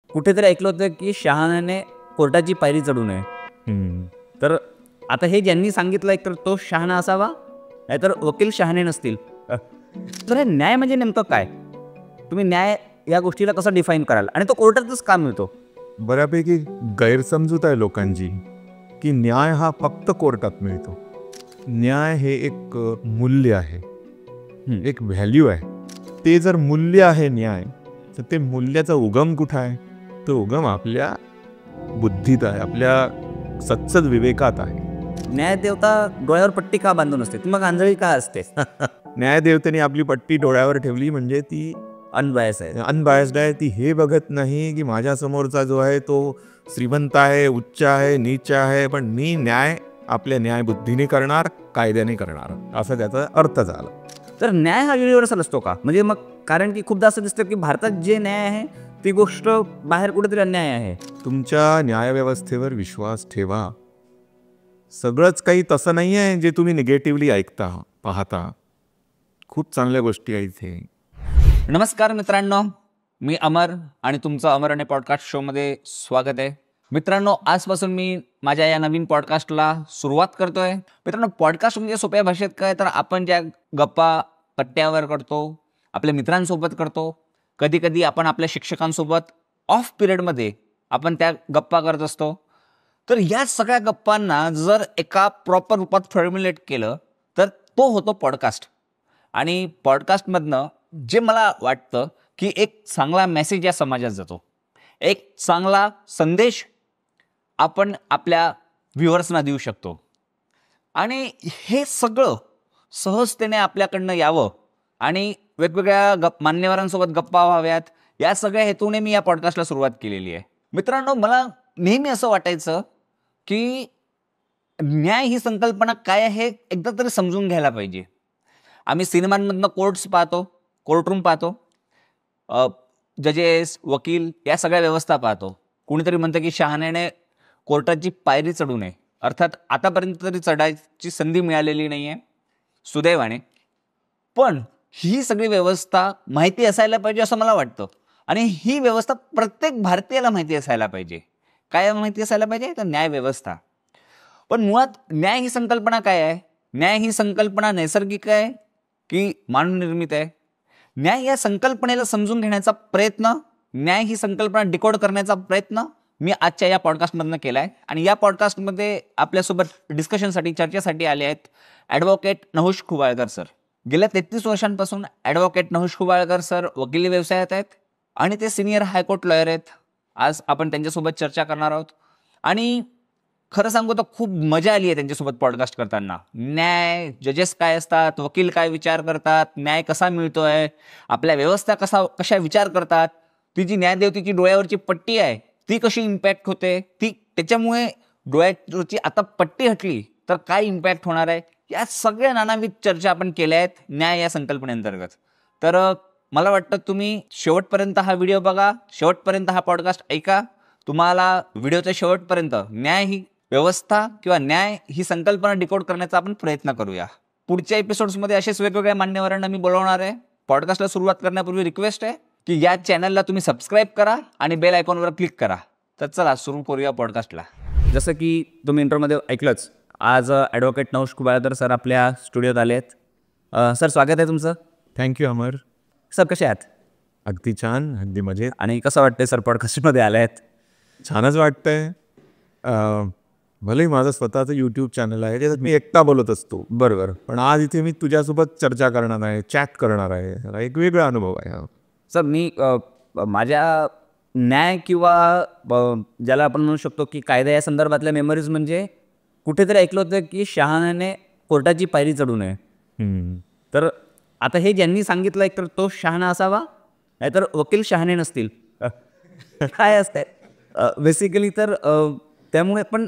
कुठेतरी ऐकलं होतं की शहाण्याने कोर्टाची पायरी चढू नये. तर आता हे ज्यांनी सांगितलं एक तर तो शहाणा असावा, नाहीतर वकील शहाणे नसतील. तर हे न्याय म्हणजे नेमकं काय? तुम्ही न्याय या गोष्टीला कसं डिफाईन कराल आणि तो कोर्टातच का मिळतो? बऱ्यापैकी गैरसमजूत आहे लोकांची की न्याय हा फक्त कोर्टात मिळतो. न्याय हे एक मूल्य आहे, एक व्हॅल्यू आहे. ते जर मूल्य आहे न्याय, तर ते मूल्याचा उगम कुठं आहे? तो उगम आपल्या बुद्धीत आहे, आपल्या सत्सद विवेकात आहे. न्यायदेवता डोळ्यावर पट्टी का बांधून असते, मग आंधळी का असते? न्यायदेवतेने आपली पट्टी डोळ्यावर ठेवली म्हणजे ती अनबायस आहे. अनबायस्ड आहे. ती हे बघत नाही की माझ्या समोरचा जो आहे तो श्रीमंत आहे, उच्च आहे, नीच आहे, पण मी न्याय आपल्या न्यायबुद्धीने करणार, कायद्याने करणार, असा त्याचा अर्थ झाला. तर न्याय हा युनिव्हर्सल असतो का? म्हणजे मग कारण की खूपदा असं दिसतं की भारतात जे न्याय आहे ती गोष्ट बाहेर कुठेतरी अन्याय आहे. तुमच्या न्यायव्यवस्थेवर विश्वास ठेवा. सगळंच काही तसं नाही आहे जे तुम्ही निगेटिव्हली ऐकता पाहता. खूप चांगल्या गोष्टी आहेत इथे. नमस्कार मित्रांनो, मी अमर आणि तुमचं अमर अने पॉडकास्ट शोमध्ये स्वागत आहे. मित्रांनो, आजपासून मी माझ्या या नवीन पॉडकास्टला सुरुवात करतोय. मित्रांनो, पॉडकास्ट म्हणजे सोप्या भाषेत काय तर आपण ज्या गप्पा कट्ट्यावर करतो, आपल्या मित्रांसोबत करतो, कधी कधी आपण आपल्या शिक्षकांसोबत ऑफ पिरियडमध्ये आपण त्या गप्पा करत असतो. तर या सगळ्या गप्पांना जर एका प्रॉपर रूपात फॉर्म्युलेट केलं तर तो होतो पॉडकास्ट. आणि पॉडकास्टमधनं जे मला वाटतं की एक चांगला मेसेज या समाजात जातो, एक चांगला संदेश आपण आपल्या व्ह्युअर्सना देऊ शकतो. आणि हे सगळं सहजतेने आपल्याकडनं यावं आणि वेगवेगळ्या मान्यवरांसोबत गप्पा व्हाव्यात, या सगळ्या हेतूने मी या पॉडकास्टला सुरुवात केलेली आहे. मित्रांनो, मला नेहमी असं वाटायचं की न्याय ही संकल्पना काय आहे एकदा तरी समजून घ्यायला पाहिजे. आम्ही सिनेमांमधनं कोर्ट्स पाहतो, कोर्टरूम पाहतो, जजेस, वकील या सगळ्या व्यवस्था पाहतो. कुणीतरी म्हणतं की शहाण्याने कोर्टाची पायरी चढू नये, अर्थात आतापर्यंत तरी चढायची संधी मिळालेली नाही आहे सुदैवाने. पण ही सगळी व्यवस्था माहिती असायला पाहिजे असं मला वाटतं. आणि ही व्यवस्था प्रत्येक भारतीयाला माहिती असायला पाहिजे. काय माहिती असायला पाहिजे? तर न्याय व्यवस्था. पण मुळात न्याय ही संकल्पना काय आहे? न्याय ही संकल्पना नैसर्गिक आहे की मानवनिर्मित आहे? न्याय या संकल्पनेला समजून घेण्याचा प्रयत्न, न्याय ही संकल्पना डिकोड करण्याचा प्रयत्न मी आजच्या या पॉडकास्टमधनं केला आहे. आणि या पॉडकास्टमध्ये आपल्यासोबत डिस्कशनसाठी, चर्चेसाठी आले आहेत ॲडव्होकेट नहुष खुबाळकर सर. गेल्या 33 वर्षांपासून ॲडव्होकेट नहुष खुबाळकर सर वकिली व्यवसायात आहेत आणि ते सिनियर हायकोर्ट लॉयर आहेत. आज आपण त्यांच्यासोबत चर्चा करणार आहोत. आणि खरं सांगू तर खूप मजा आली आहे त्यांच्यासोबत पॉडकास्ट करताना. न्याय, जजेस काय असतात, वकील काय विचार करतात, न्याय कसा मिळतोय, आपल्या व्यवस्था कशा विचार करतात, ती जी न्यायदेवतेची डोळ्यावरची पट्टी आहे ती कशी इम्पॅक्ट होते, ती त्याच्यामुळे डोळ्यावरची आता पट्टी हटली तर काय इम्पॅक्ट होणार आहे, या सगळ्या नानाविध चर्चा आपण केल्या आहेत न्याय या संकल्पनेअंतर्गत. तर मला वाटतं तुम्ही शेवटपर्यंत हा व्हिडिओ बघा, शेवटपर्यंत हा पॉडकास्ट ऐका. तुम्हाला व्हिडिओच्या शेवटपर्यंत न्याय ही व्यवस्था किंवा न्याय ही संकल्पना डिकोड करण्याचा आपण प्रयत्न करूया. पुढच्या एपिसोड्समध्ये असेच वेगवेगळ्या मान्यवरांना मी बोलवणार आहे. पॉडकास्टला सुरुवात करण्यापूर्वी रिक्वेस्ट आहे की या चॅनलला तुम्ही सबस्क्राईब करा आणि बेल आयकॉनवर क्लिक करा. तर चला सुरू करूया पॉडकास्टला. जसं की तुम्ही इंट्रोमध्ये ऐकलंच, आज ॲडव्होकेट नहुष खुबाळकर सर आपल्या स्टुडिओत आले आहेत. सर, स्वागत आहे तुमचं. थँक्यू अमर. सर, कसे आहात? अगदी छान, अगदी मजेत. आणि कसं वाटतंय सर पॉडकास्टमध्ये आले आहेत? छानच वाटतंय. भलेही माझं स्वतःचं यूट्यूब चॅनल आहे, त्याच्यात मी एकटा बोलत असतो, बरोबर, पण आज इथे मी तुझ्यासोबत चर्चा करणार आहे, चॅट करणार आहे. हा एक वेगळा अनुभव आहे. सर, मी माझ्या न्याय किंवा ज्याला आपण म्हणू शकतो की कायदा या संदर्भातल्या मेमरीज म्हणजे कुठेतरी ऐकलं होतं की शहाण्याने कोर्टाची पायरी चढू नये. तर आता हे ज्यांनी सांगितलं एक तर तो शहाणा असावा, नाहीतर वकील शहाणे नसतील. काय असतंय बेसिकली. तर त्यामुळे पण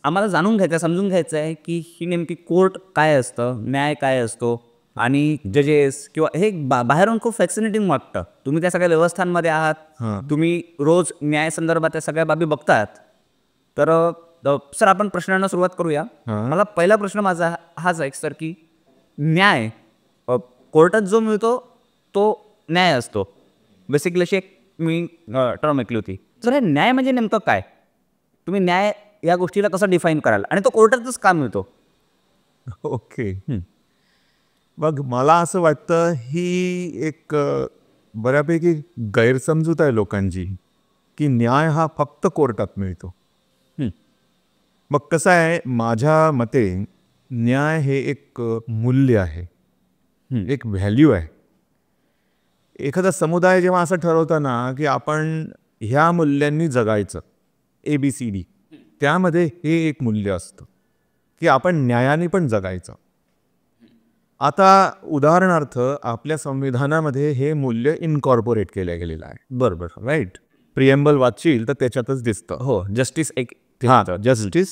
आम्हाला जाणून घ्यायचं, समजून घ्यायचं आहे की ही नेमकी कोर्ट काय असतं, न्याय काय असतो, आणि जजेस किंवा हे बाहेरून खूप फॅसिनेटिंग वाटतं. तुम्ही त्या सगळ्या व्यवस्थांमध्ये आहात, तुम्ही रोज न्याय संदर्भात त्या सगळ्या बाबी बघतात. तर सर, आपण प्रश्नांना सुरुवात करूया. मला पहिला प्रश्न माझा हाच आहे सर की न्याय कोर्टात जो मिळतो तो न्याय असतो. बेसिकली अशी एक मी टर्म ऐकली होती. तर हे न्याय म्हणजे नेमकं काय? तुम्ही न्याय या गोष्टीला कसं डिफाईन कराल आणि तो कोर्टातच का मिळतो? ओके. मग मला असं वाटतं ही एक बऱ्यापैकी गैरसमजूत आहे लोकांची की न्याय हा फक्त कोर्टात मिळतो. मग कसं आहे, माझ्या मते न्याय हे एक मूल्य आहे, एक व्हॅल्यू आहे. एखादा समुदाय जेव्हा असं ठरवतं ना की आपण ह्या मूल्यांनी जगायचं, ABCD, त्यामध्ये हे एक मूल्य असतं की आपण न्यायाने पण जगायचं. आता उदाहरणार्थ आपल्या संविधानामध्ये हे मूल्य इनकॉर्पोरेट केलं गेलेलं आहे. बरोबर, राईट. प्रिएम्बल वाचशील तर त्याच्यातच दिसतं. हो, जस्टिस एक justice,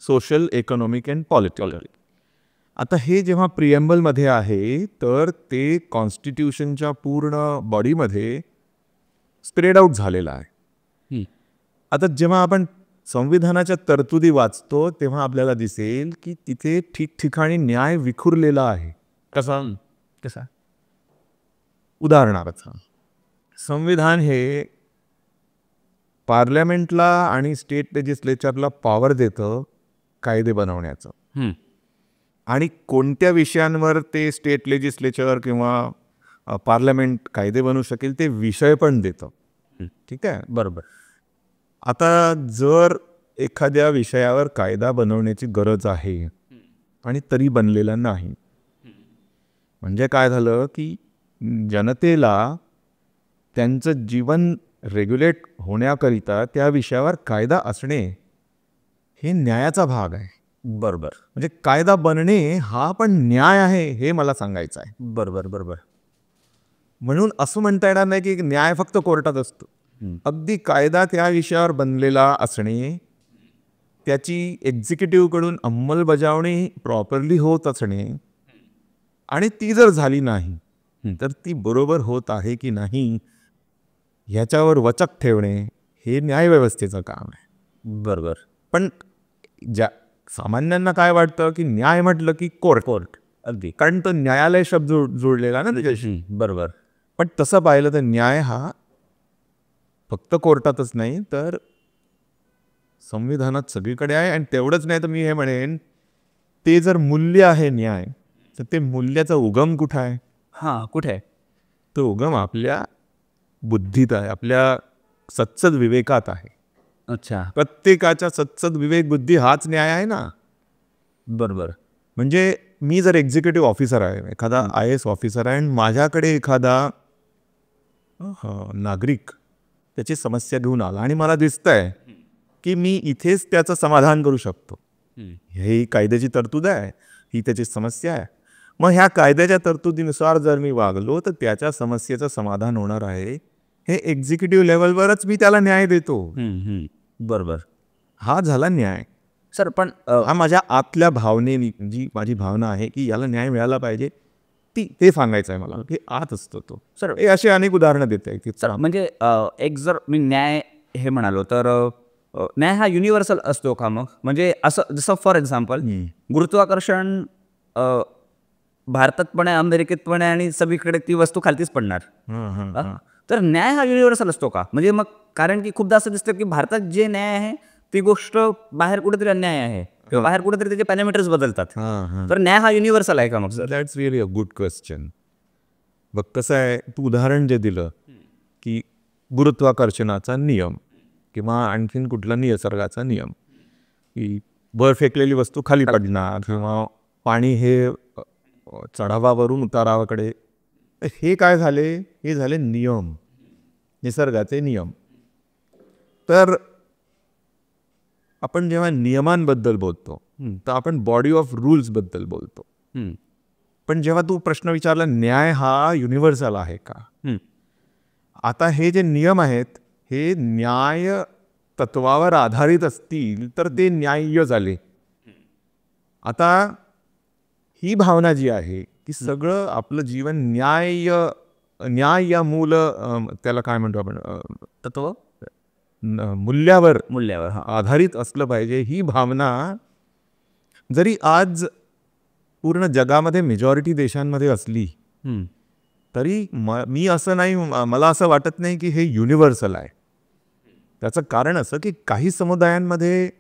social, economic and political. आता हे जेव्हा प्रिएम्बलमध्ये आहे तर ते कॉन्स्टिट्यूशनच्या पूर्ण बॉडीमध्ये स्प्रेड आउट झालेलं आहे. आता जेव्हा आपण संविधानाच्या तरतुदी वाचतो तेव्हा आपल्याला दिसेल की तिथे ठिकठिकाणी न्याय विखुरलेला आहे. कसा? उदाहरणार्थ, संविधान हे पार्लमेंटला आणि स्टेट लेजिस्लेचरला पॉवर देतं कायदे बनवण्याचं, आणि कोणत्या विषयांवर ते स्टेट लेजिस्लेचर किंवा पार्लमेंट कायदे बनवू शकेल ते विषय पण देतं. ठीक आहे, बरोबर. आता जर एखाद्या विषयावर कायदा बनवण्याची गरज आहे आणि तरी बनलेला नाही, म्हणजे काय झालं की जनतेला त्यांचं जीवन रेग्युलेट होण्याकरिता त्या विषयावर कायदा असणे हे न्यायाचा भाग आहे. बरोबर. म्हणजे कायदा बनणे हा पण न्याय आहे हे मला सांगायचं आहे. बरोबर. म्हणून असं म्हणता येणार नाही की न्याय फक्त कोर्टात असतो. अगदी कायदा त्या विषयावर बनलेला असणे, त्याची एक्झिक्युटिव्हकडून अंमलबजावणी प्रॉपरली होत असणे, आणि ती जर झाली नाही तर ती बरोबर होत आहे की नाही ह्याच्यावर वचक ठेवणे हे न्यायव्यवस्थेचं काम आहे. बरोबर. पण सामान्यांना काय वाटतं की न्याय म्हटलं की कोर्ट, अगदी. कारण तो न्यायालय शब्द जोडलेला ना त्याच्याशी. बरोबर. पण तसं पाहिलं तर न्याय हा फक्त कोर्टातच नाही तर संविधानात सगळीकडे आहे. आणि तेवढंच नाही तर मी हे म्हणेन, ते जर मूल्य आहे न्याय, तर ते मूल्याचा उगम कुठं आहे? कुठे आहे? तो उगम आपल्या बुद्धीत आहे, आपल्या सत्सद विवेकात आहे. अच्छा. प्रत्येकाच्या सत्सद विवेक बुद्धी हाच न्याय आहे ना. बरोबर. म्हणजे मी जर एक्झिक्युटिव्ह ऑफिसर आहे, एखादा IAS ऑफिसर आहे, आणि माझ्याकडे एखादा नागरिक त्याची समस्या घेऊन आला आणि मला दिसतंय की मी इथेच त्याचं समाधान करू शकतो, ही कायद्याची तरतूद आहे, ही त्याची समस्या आहे, मग ह्या कायद्याच्या तरतुदीनुसार जर मी वागलो तर त्याच्या समस्येचं समाधान होणार आहे, हे एक्झिक्युटिव्ह लेवलवरच मी त्याला न्याय देतो. बरोबर. हा झाला न्याय. सर, पण हा माझ्या आतल्या भावनेनी, जी माझी भावना आहे की याला न्याय मिळाला पाहिजे, ते सांगायचं आहे मला, की आत असतो तो. सर, हे अशी अनेक उदाहरणं देते की सर म्हणजे एक जर मी न्याय हे म्हणालो तर न्याय हा युनिव्हर्सल असतो का? मग म्हणजे असं जसं फॉर एक्झाम्पल गुरुत्वाकर्षण भारतात पण आहे, अमेरिकेत पण आहे, आणि सगळीकडे ती वस्तू खालतीच पडणार. तर न्याय हा युनिव्हर्सल असतो का? म्हणजे मग कारण की खूपदा असं दिसतं की भारतात जे न्याय आहे ती गोष्ट बाहेर कुठेतरी अन्याय आहे, किंवा बाहेर कुठेतरी त्याचे पॅरामीटर्स बदलतात. तर न्याय हा युनिव्हर्सल आहे का मग? Sir, that's really a good question. बघ कसं आहे, तू उदाहरण जे दिलं की गुरुत्वाकर्षणाचा नियम किंवा आणखीन कुठला निसर्गाचा नियम, की वर फेकलेली वस्तू खाली पडणार, किंवा पाणी हे चढावावरून उतारावाकडे, हे काय झाले? हे झाले नियम, निसर्गाचे नियम. तर आपण जेव्हा नियमांबद्दल बोलतो तर आपण बॉडी ऑफ रूल्स बद्दल बोलतो. पण जेव्हा तू प्रश्न विचारला न्याय हा युनिव्हर्सल आहे का, आता हे जे नियम आहेत हे न्याय तत्वावर आधारित असतील तर ते न्याय्य झाले. आता ही भावना जी आहे की सगळं आपलं जीवन न्याय या मूल, त्याला काय म्हणतो आपण, तत्व, मूल्यावर आधारित असलं पाहिजे, ही भावना जरी आज पूर्ण जगामध्ये मेजॉरिटी देशांमध्ये असली तरी मी असं नाही, मला असं वाटत नाही की हे युनिव्हर्सल आहे. त्याचं कारण असं की काही समुदायांमध्ये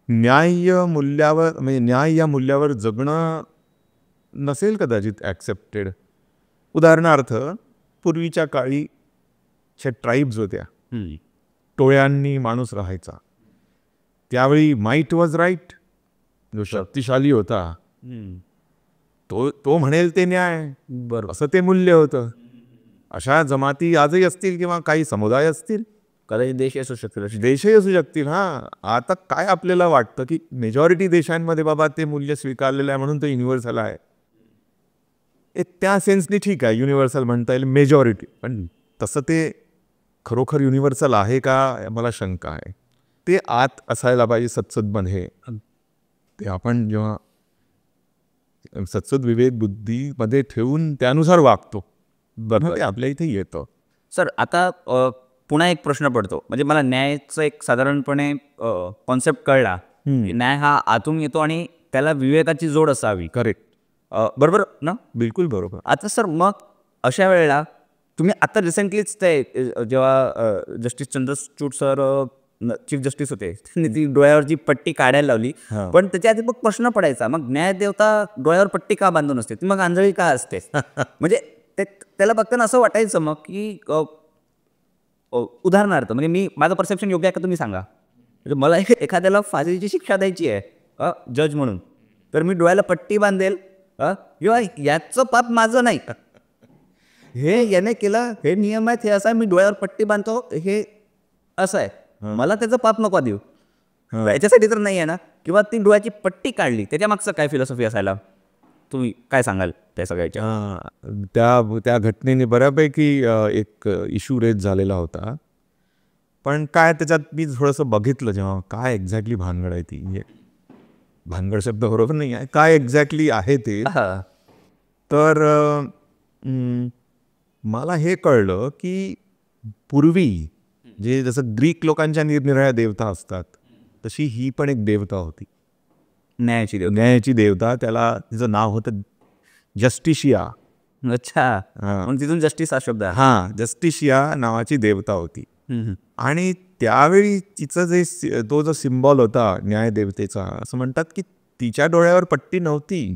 न्याय मूल्यावर, म्हणजे न्याय या मूल्यावर जगणं नसेल कदाचित ॲक्सेप्टेड. उदाहरणार्थ, पूर्वीच्या काळी ट्राईब्स होत्या, टोळ्यांनी माणूस राहायचा. त्यावेळी माईट वॉज राईट. जो शक्तिशाली होता तो म्हणेल ते न्याय, बरं, असं ते मूल्य होतं. अशा जमाती आजही असतील किंवा काही समुदाय असतील, कदाचित देश असू शकतील, देशही असू शकतील. आता काय आपल्याला वाटतं की मेजॉरिटी देशांमध्ये बाबा ते मूल्य स्वीकारलेलं आहे म्हणून ते युनिव्हर्सल आहे. त्या सेन्सनी ठीक आहे, युनिव्हर्सल म्हणता येईल मेजॉरिटी, पण तसं ते खरोखर युनिव्हर्सल आहे का मला शंका आहे. ते आत असायला पाहिजे सत्सदमध्ये. ते आपण जेव्हा सत्सद विवेक बुद्धीमध्ये ठेवून त्यानुसार वागतो, बरं, ते आपल्या इथे येतं. सर, आता पुन्हा एक प्रश्न पडतो, म्हणजे मला न्यायाचं एक साधारणपणे कॉन्सेप्ट कळला. न्याय हा आतून येतो आणि त्याला विवेकाची जोड असावी. करेक्ट. बरोबर ना? बिलकुल बरोबर. आता सर, मग अशा वेळेला तुम्ही आता रिसेंटलीच ते जेव्हा justice Chandrachud sir chief justice होते, त्यांनी ती डोळ्यावरची पट्टी काढायला लावली, पण त्याच्या आधी मग प्रश्न पडायचा, मग न्यायदेवता डोळ्यावर पट्टी का बांधून असते, ती मग आंधळी का असते? म्हणजे त्याला बघताना असं वाटायचं मग की उदाहरणार्थ, म्हणजे माझं परसेप्शन योग्य आहे का तुम्ही सांगा. म्हणजे मला एखाद्याला फाशीची शिक्षा द्यायची आहे जज म्हणून, तर मी डोळ्याला पट्टी बांधेल किंवा याचं पाप माझं नाही, हे याने केलं, हे नियम आहेत, हे असं आहे, मी डोळ्यावर पट्टी बांधतो, हे असं आहे, मला त्याचं पाप नको देऊ, याच्यासाठी तर नाही आहे ना. किंवा ती डोळ्याची पट्टी काढली, त्याच्या मागचं काय फिलॉसॉफी असायला, तुम्ही काय सांगाल त्या सगळ्याच्या? त्या घटनेने बऱ्यापैकी एक इश्यू रेज झालेला होता. पण काय त्याच्यात मी थोडंसं बघितलं जेव्हा, काय एक्झॅक्टली भानगड आहे ती, म्हणजे भानगड शब्द बरोबर नाही आहे, काय एक्झॅक्टली आहे ते, तर मला हे कळलं की पूर्वी जे जसं ग्रीक लोकांच्या निरनिराळ्या देवता असतात, तशी ही पण एक देवता होती, न्यायाची देवता. त्याला तिचं नाव होतं जस्टिशिया. अच्छा, मग तिथून जस्टिस हा शब्द आहे. हां, जस्टिशिया नावाची देवता होती. आणि त्यावेळी तिचं तो जो सिम्बॉल होता न्यायदेवतेचा, असं म्हणतात की तिच्या डोळ्यावर पट्टी नव्हती,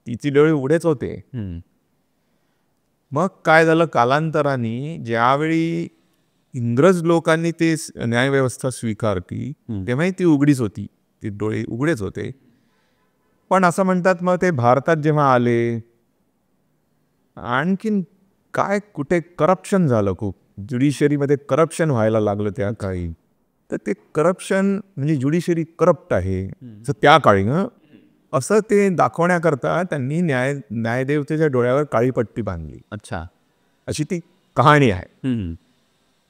तिचे डोळे उघडेच होते. मग काय झालं, कालांतराने ज्यावेळी इंग्रज लोकांनी ते न्यायव्यवस्था स्वीकारली, तेव्हाही ती उघडीच होती, ती डोळे उघडेच होते. पण असं म्हणतात मग ते भारतात जेव्हा आले, आणखीन काय कुठे करप्शन झालं, खूप ज्युडिशरीमध्ये करप्शन व्हायला लागलं त्या काळी. तर ते करप्शन म्हणजे ज्युडिशरी करप्ट आहे त्या काळी असं ते दाखवण्याकरता त्यांनी न्यायदेवतेच्या डोळ्यावर काळी पट्टी बांधली. अच्छा, अशी ती कहाणी आहे.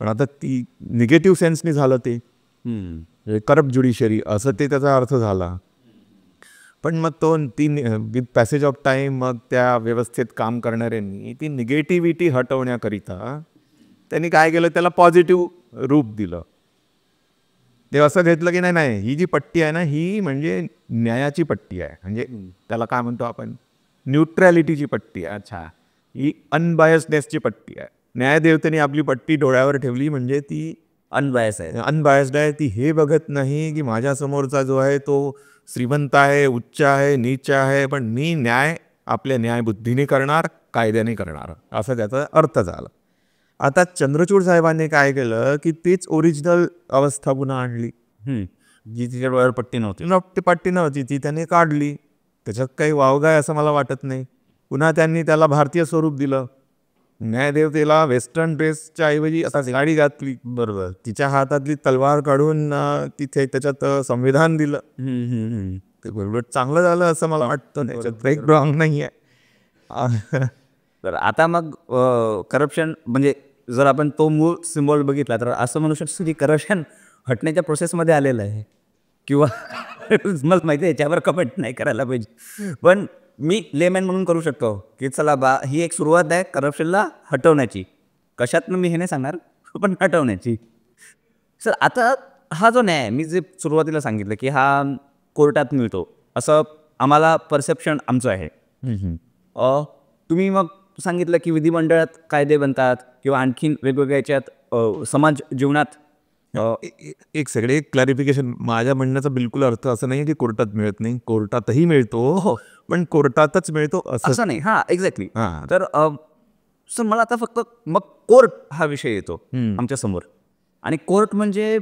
पण आता ती निगेटिव्ह सेन्सनी झालं, ते करप्ट ज्युडिशरी असं ते त्याचा अर्थ झाला. पण मग विथ पॅसेज ऑफ टाईम मग त्या व्यवस्थेत काम करणाऱ्यांनी ती निगेटिव्हिटी हटवण्याकरिता त्यांनी काय केलं, त्याला पॉझिटिव्ह रूप दिलं. ते असं घेतलं की नाही, ही जी पट्टी आहे ना, ही म्हणजे न्यायाची पट्टी आहे, म्हणजे त्याला काय म्हणतो आपण, न्यूट्रॅलिटीची पट्टी आहे. अच्छा, ही अनबायस्डनेसची पट्टी आहे. न्यायदेवतेने आपली पट्टी डोळ्यावर ठेवली म्हणजे ती अनबायस्ड आहे. ती हे बघत नाही की माझ्या समोरचा जो आहे तो श्रीमंत आहे, उच्च आहे, नीच आहे, पण मी न्याय आपल्या न्यायबुद्धीने करणार, कायद्याने करणार, असा त्याचा अर्थ झाला. आता चंद्रचूड साहेबांनी काय केलं की तीच ओरिजिनल अवस्था पुन्हा आणली, जी तिच्या डोळ्यावर पट्टी नव्हती, पट्टी नव्हती, ती त्यांनी काढली. त्याच्यात काही वावगा आहे असं मला वाटत नाही. पुन्हा त्यांनी त्याला भारतीय स्वरूप दिलं. न्यायदेवतेला वेस्टर्न ड्रेसच्या ऐवजी असा गाडी घातली, बरोबर, तिच्या हातातली तलवार काढून तिथे त्याच्यात संविधान दिलं. ते बरोबर चांगलं झालं असं मला वाटतं, त्याच्यात एक रॉंग नाही आहे. तर आता मग करप्शन म्हणजे जर आपण तो मूळ सिम्बॉल बघितला तर असं म्हणू शकतो की करप्शन हटण्याच्या प्रोसेसमध्ये आलेलं आहे, किंवा मला माहिती आहे याच्यावर कमेंट नाही करायला पाहिजे, पण मी लेमॅन म्हणून करू शकतो की चला ही एक सुरुवात आहे करप्शनला हटवण्याची. कशातनं मी हे नाही सांगणार, पण हटवण्याची. सर, आता हा जो न्याय मी जे सुरुवातीला सांगितलं की हा कोर्टात मिळतो असं आम्हाला परसेप्शन आमचं आहे, तुम्ही मग तू सांगितलं की विधिमंडळात कायदे बनतात किंवा आणखीन वेगवेगळ्या याच्यात समाज जीवनात एक सेकंड, एक क्लॅरिफिकेशन. माझ्या म्हणण्याचा बिलकुल अर्थ असं नाही की कोर्टात मिळत नाही, कोर्टातही मिळतो. हो. पण कोर्टातच मिळतो असं नाही. हां, एक्झॅक्टली. हां. तर सर मला आता फक्त मग कोर्ट हा विषय येतो आमच्या समोर. आणि कोर्ट म्हणजे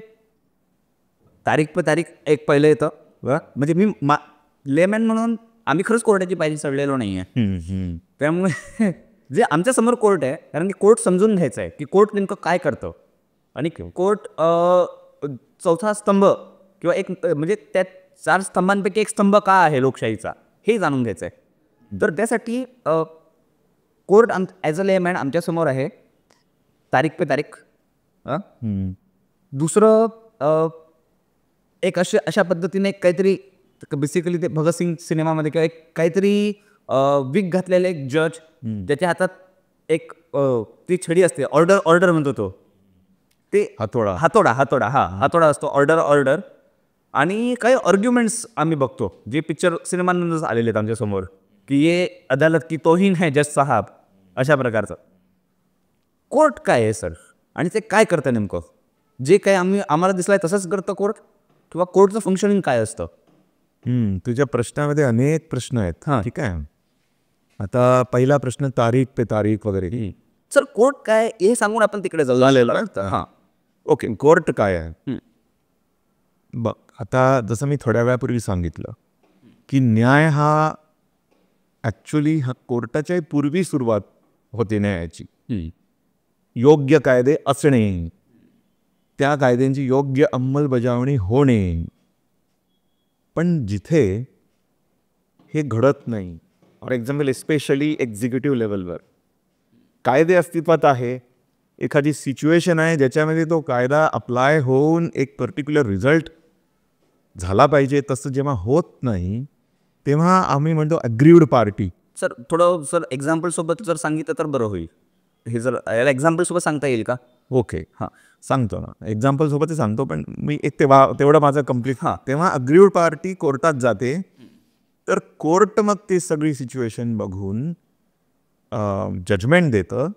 तारीख पे तारीख एक पहिलं येतं. म्हणजे मी लेमॅन म्हणून आम्ही खरंच कोर्टाची पायरी चढलेलो नाही आहे. त्यामुळे जे आमच्या समोर कोर्ट आहे, कारण की कोर्ट समजून घ्यायचं आहे की कोर्ट नेमकं काय करतं. आणि कोर्ट चौथा स्तंभ किंवा एक म्हणजे त्या 4 स्तंभांपैकी एक स्तंभ का आहे लोकशाहीचा, हे जाणून घ्यायचं आहे. तर त्यासाठी कोर्ट ॲज अ लेमॅन आमच्यासमोर आहे तारीख पे तारीख. दुसरं एक अशा पद्धतीने एक काहीतरी बेसिकली ते भगतसिंग सिनेमामध्ये किंवा एक काहीतरी विग घातलेले एक जज, ज्याच्या हातात एक ती छडी असते, ऑर्डर म्हणतो तो, ते हातोडा असतो, ऑर्डर. आणि काही आर्ग्युमेंट्स आम्ही बघतो जे पिक्चर सिनेमांमधूनच आलेले आहेत आमच्यासमोर, की ये अदालत की तोहीन है जज साहब, अशा प्रकारचं. कोर्ट काय आहे सर, आणि ते काय करतं नेमकं? जे काय आम्हाला दिसलंय तसंच करतं कोर्ट, किंवा कोर्टचं फंक्शनिंग काय असतं? तुझ्या प्रश्नामध्ये अनेक प्रश्न आहेत. हां. ठीक आहे. आता पहिला प्रश्न तारीख पे तारीख वगैरे. सर कोर्ट काय हे सांगून आपण तिकडे जाऊ. हां, ओके, कोर्ट काय आहे? बघ, आता जसं मी थोड्या वेळापूर्वी सांगितलं की न्याय हा ॲक्च्युली कोर्टाच्या पूर्वी सुरुवात होते न्यायाची. योग्य कायदे असणे, त्या कायद्यांची योग्य अंमलबजावणी होणे. पण जिथे हे घडत नाही, फॉर एक्झाम्पल एस्पेशली एक्झिक्युटिव्ह लेवलवर कायदे अस्तित्वात आहे, एखादी सिच्युएशन आहे ज्याच्यामध्ये तो कायदा अप्लाय होऊन एक पर्टिक्युलर रिझल्ट झाला पाहिजे, तसं जेव्हा होत नाही तेव्हा आम्ही म्हणतो अग्रीव्ड पार्टी. सर थोडं एक्झाम्पलसोबत जर सांगितलं तर बरं होईल. हे जर याला एक्झाम्पलसोबत सांगता येईल का? ओके, हां, सांगतो ना, एक्झाम्पलसोबतच सांगतो, पण मी एक तेवढं माझं कम्प्लीट. तेव्हा अग्रीव्ड पार्टी कोर्टात जाते, तर कोर्ट मग ती सगळी सिच्युएशन बघून जजमेंट देतं.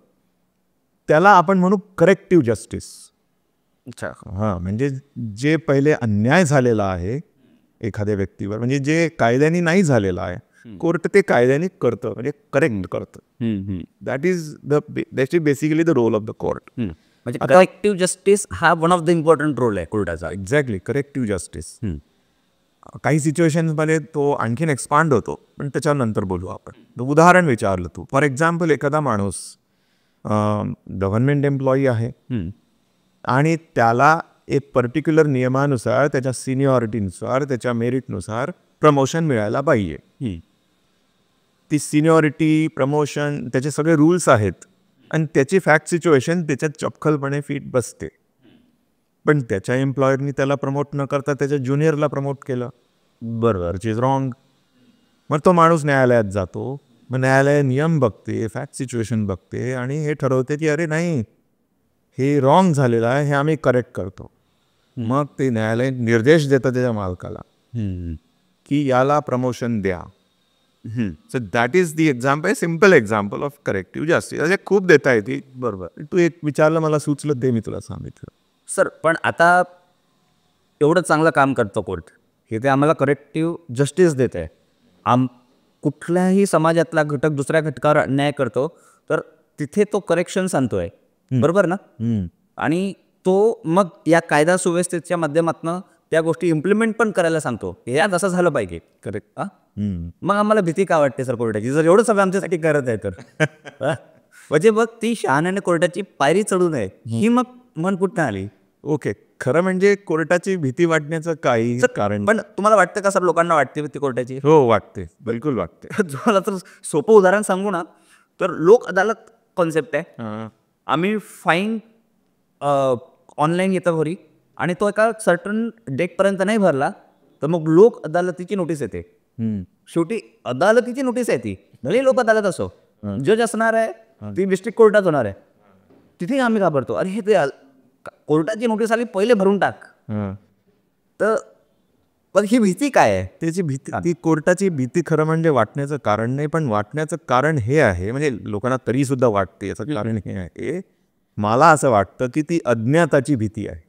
त्याला आपण म्हणू करेक्टिव्ह जस्टिस. अच्छा. हां, म्हणजे जे पहिले अन्याय झालेला आहे एखाद्या व्यक्तीवर, म्हणजे जे कायद्याने नाही झालेलं आहे, कोर्ट ते कायद्याने करतं, म्हणजे करेक्ट करतं. That is basically the role of the court. म्हणजे करेक्टिव्ह जस्टिस हा one of the important role आहे कोर्टाचा. Exactly, corrective justice. काही सिच्युएशन्समध्ये तो आणखीन एक्सपांड होतो, पण त्याच्यानंतर बोलू आपण. उदाहरण विचारलं तू, फॉर एक्झाम्पल एखादा माणूस गव्हर्नमेंट एम्प्लॉई आहे आणि त्याला एक पर्टिक्युलर नियमानुसार, त्याच्या सिनियरिटीनुसार, त्याच्या मेरिटनुसार प्रमोशन मिळायला पाहिजे. ती सिनियरिटी, प्रमोशन, त्याचे सगळे रूल्स आहेत आणि त्याची फॅक्ट सिच्युएशन त्याच्यात चपखलपणे फिट बसते. पण त्याच्या एम्प्लॉयरनी त्याला प्रमोट न करता त्याच्या ज्युनियरला प्रमोट केलं. बरोबर, विच इज रॉंग. मग तो माणूस न्यायालयात जातो, मग न्यायालय नियम बघते, फॅक्ट सिच्युएशन बघते आणि हे ठरवते की अरे नाही, हे रॉंग झालेलं आहे, हे आम्ही करेक्ट करतो. मग ते न्यायालय निर्देश देतं त्याच्या मालकाला की याला प्रमोशन द्या. So that is the example, simple example of corrective justice. असे खूप देता येते. बरोबर, तू एक विचारलं, मला सुचलं, ते मी तुला सांगितलं. सर पण आता एवढं चांगलं काम करतं कोर्ट, हे ते आम्हाला करेक्टिव्ह जस्टिस देत आहे. कुठल्याही समाजातला घटक दुसऱ्या घटकावर अन्याय करतो तर तिथे तो करेक्शन आणतोय, बरोबर ना? आणि तो मग या कायदा सुव्यवस्थेच्या माध्यमातून त्या गोष्टी इम्प्लिमेंट पण करायला सांगतो. यात असं झालं पाहिजे. करेक्ट. मग आम्हाला भीती का वाटते सर कोर्टाची, जर एवढं सगळं आमच्यासाठी करत आहे तर? म्हणजे मग ती शहाण्याने कोर्टाची पायरी चढू नये, ही मग मन कुठं आली? ओके, खरं म्हणजे कोर्टाची भीती वाटण्याचं काही कारण. पण तुम्हाला वाटतं का सर, लोकांना वाटते भीती कोर्टाची? हो, वाटते, बिलकुल वाटते. तुम्हाला तर सोपं उदाहरण सांगू ना, तर लोक अदालत कॉन्सेप्ट आहे. आम्ही फाईन ऑनलाईन येतं घरी आणि तो एका सर्टन डेटपर्यंत नाही भरला तर मग लोक अदालतीची नोटीस येते. शेवटी अदालतीची नोटीस आहे ती, भले लोक अदालत असो, जज असणार आहे, ती डिस्ट्रिक्ट कोर्टात होणार आहे. तिथे आम्ही घाबरतो, अरे हे ते कोर्टाची नोटीस आली, पहिले भरून टाक. तर पण ही भीती काय आहे? त्याची भीती, ती कोर्टाची भीती खरं म्हणजे वाटण्याचं कारण नाही, पण वाटण्याचं कारण हे आहे, म्हणजे लोकांना तरी सुद्धा वाटते याचं कारण हे आहे, मला असं वाटतं की ती अज्ञाताची भीती आहे.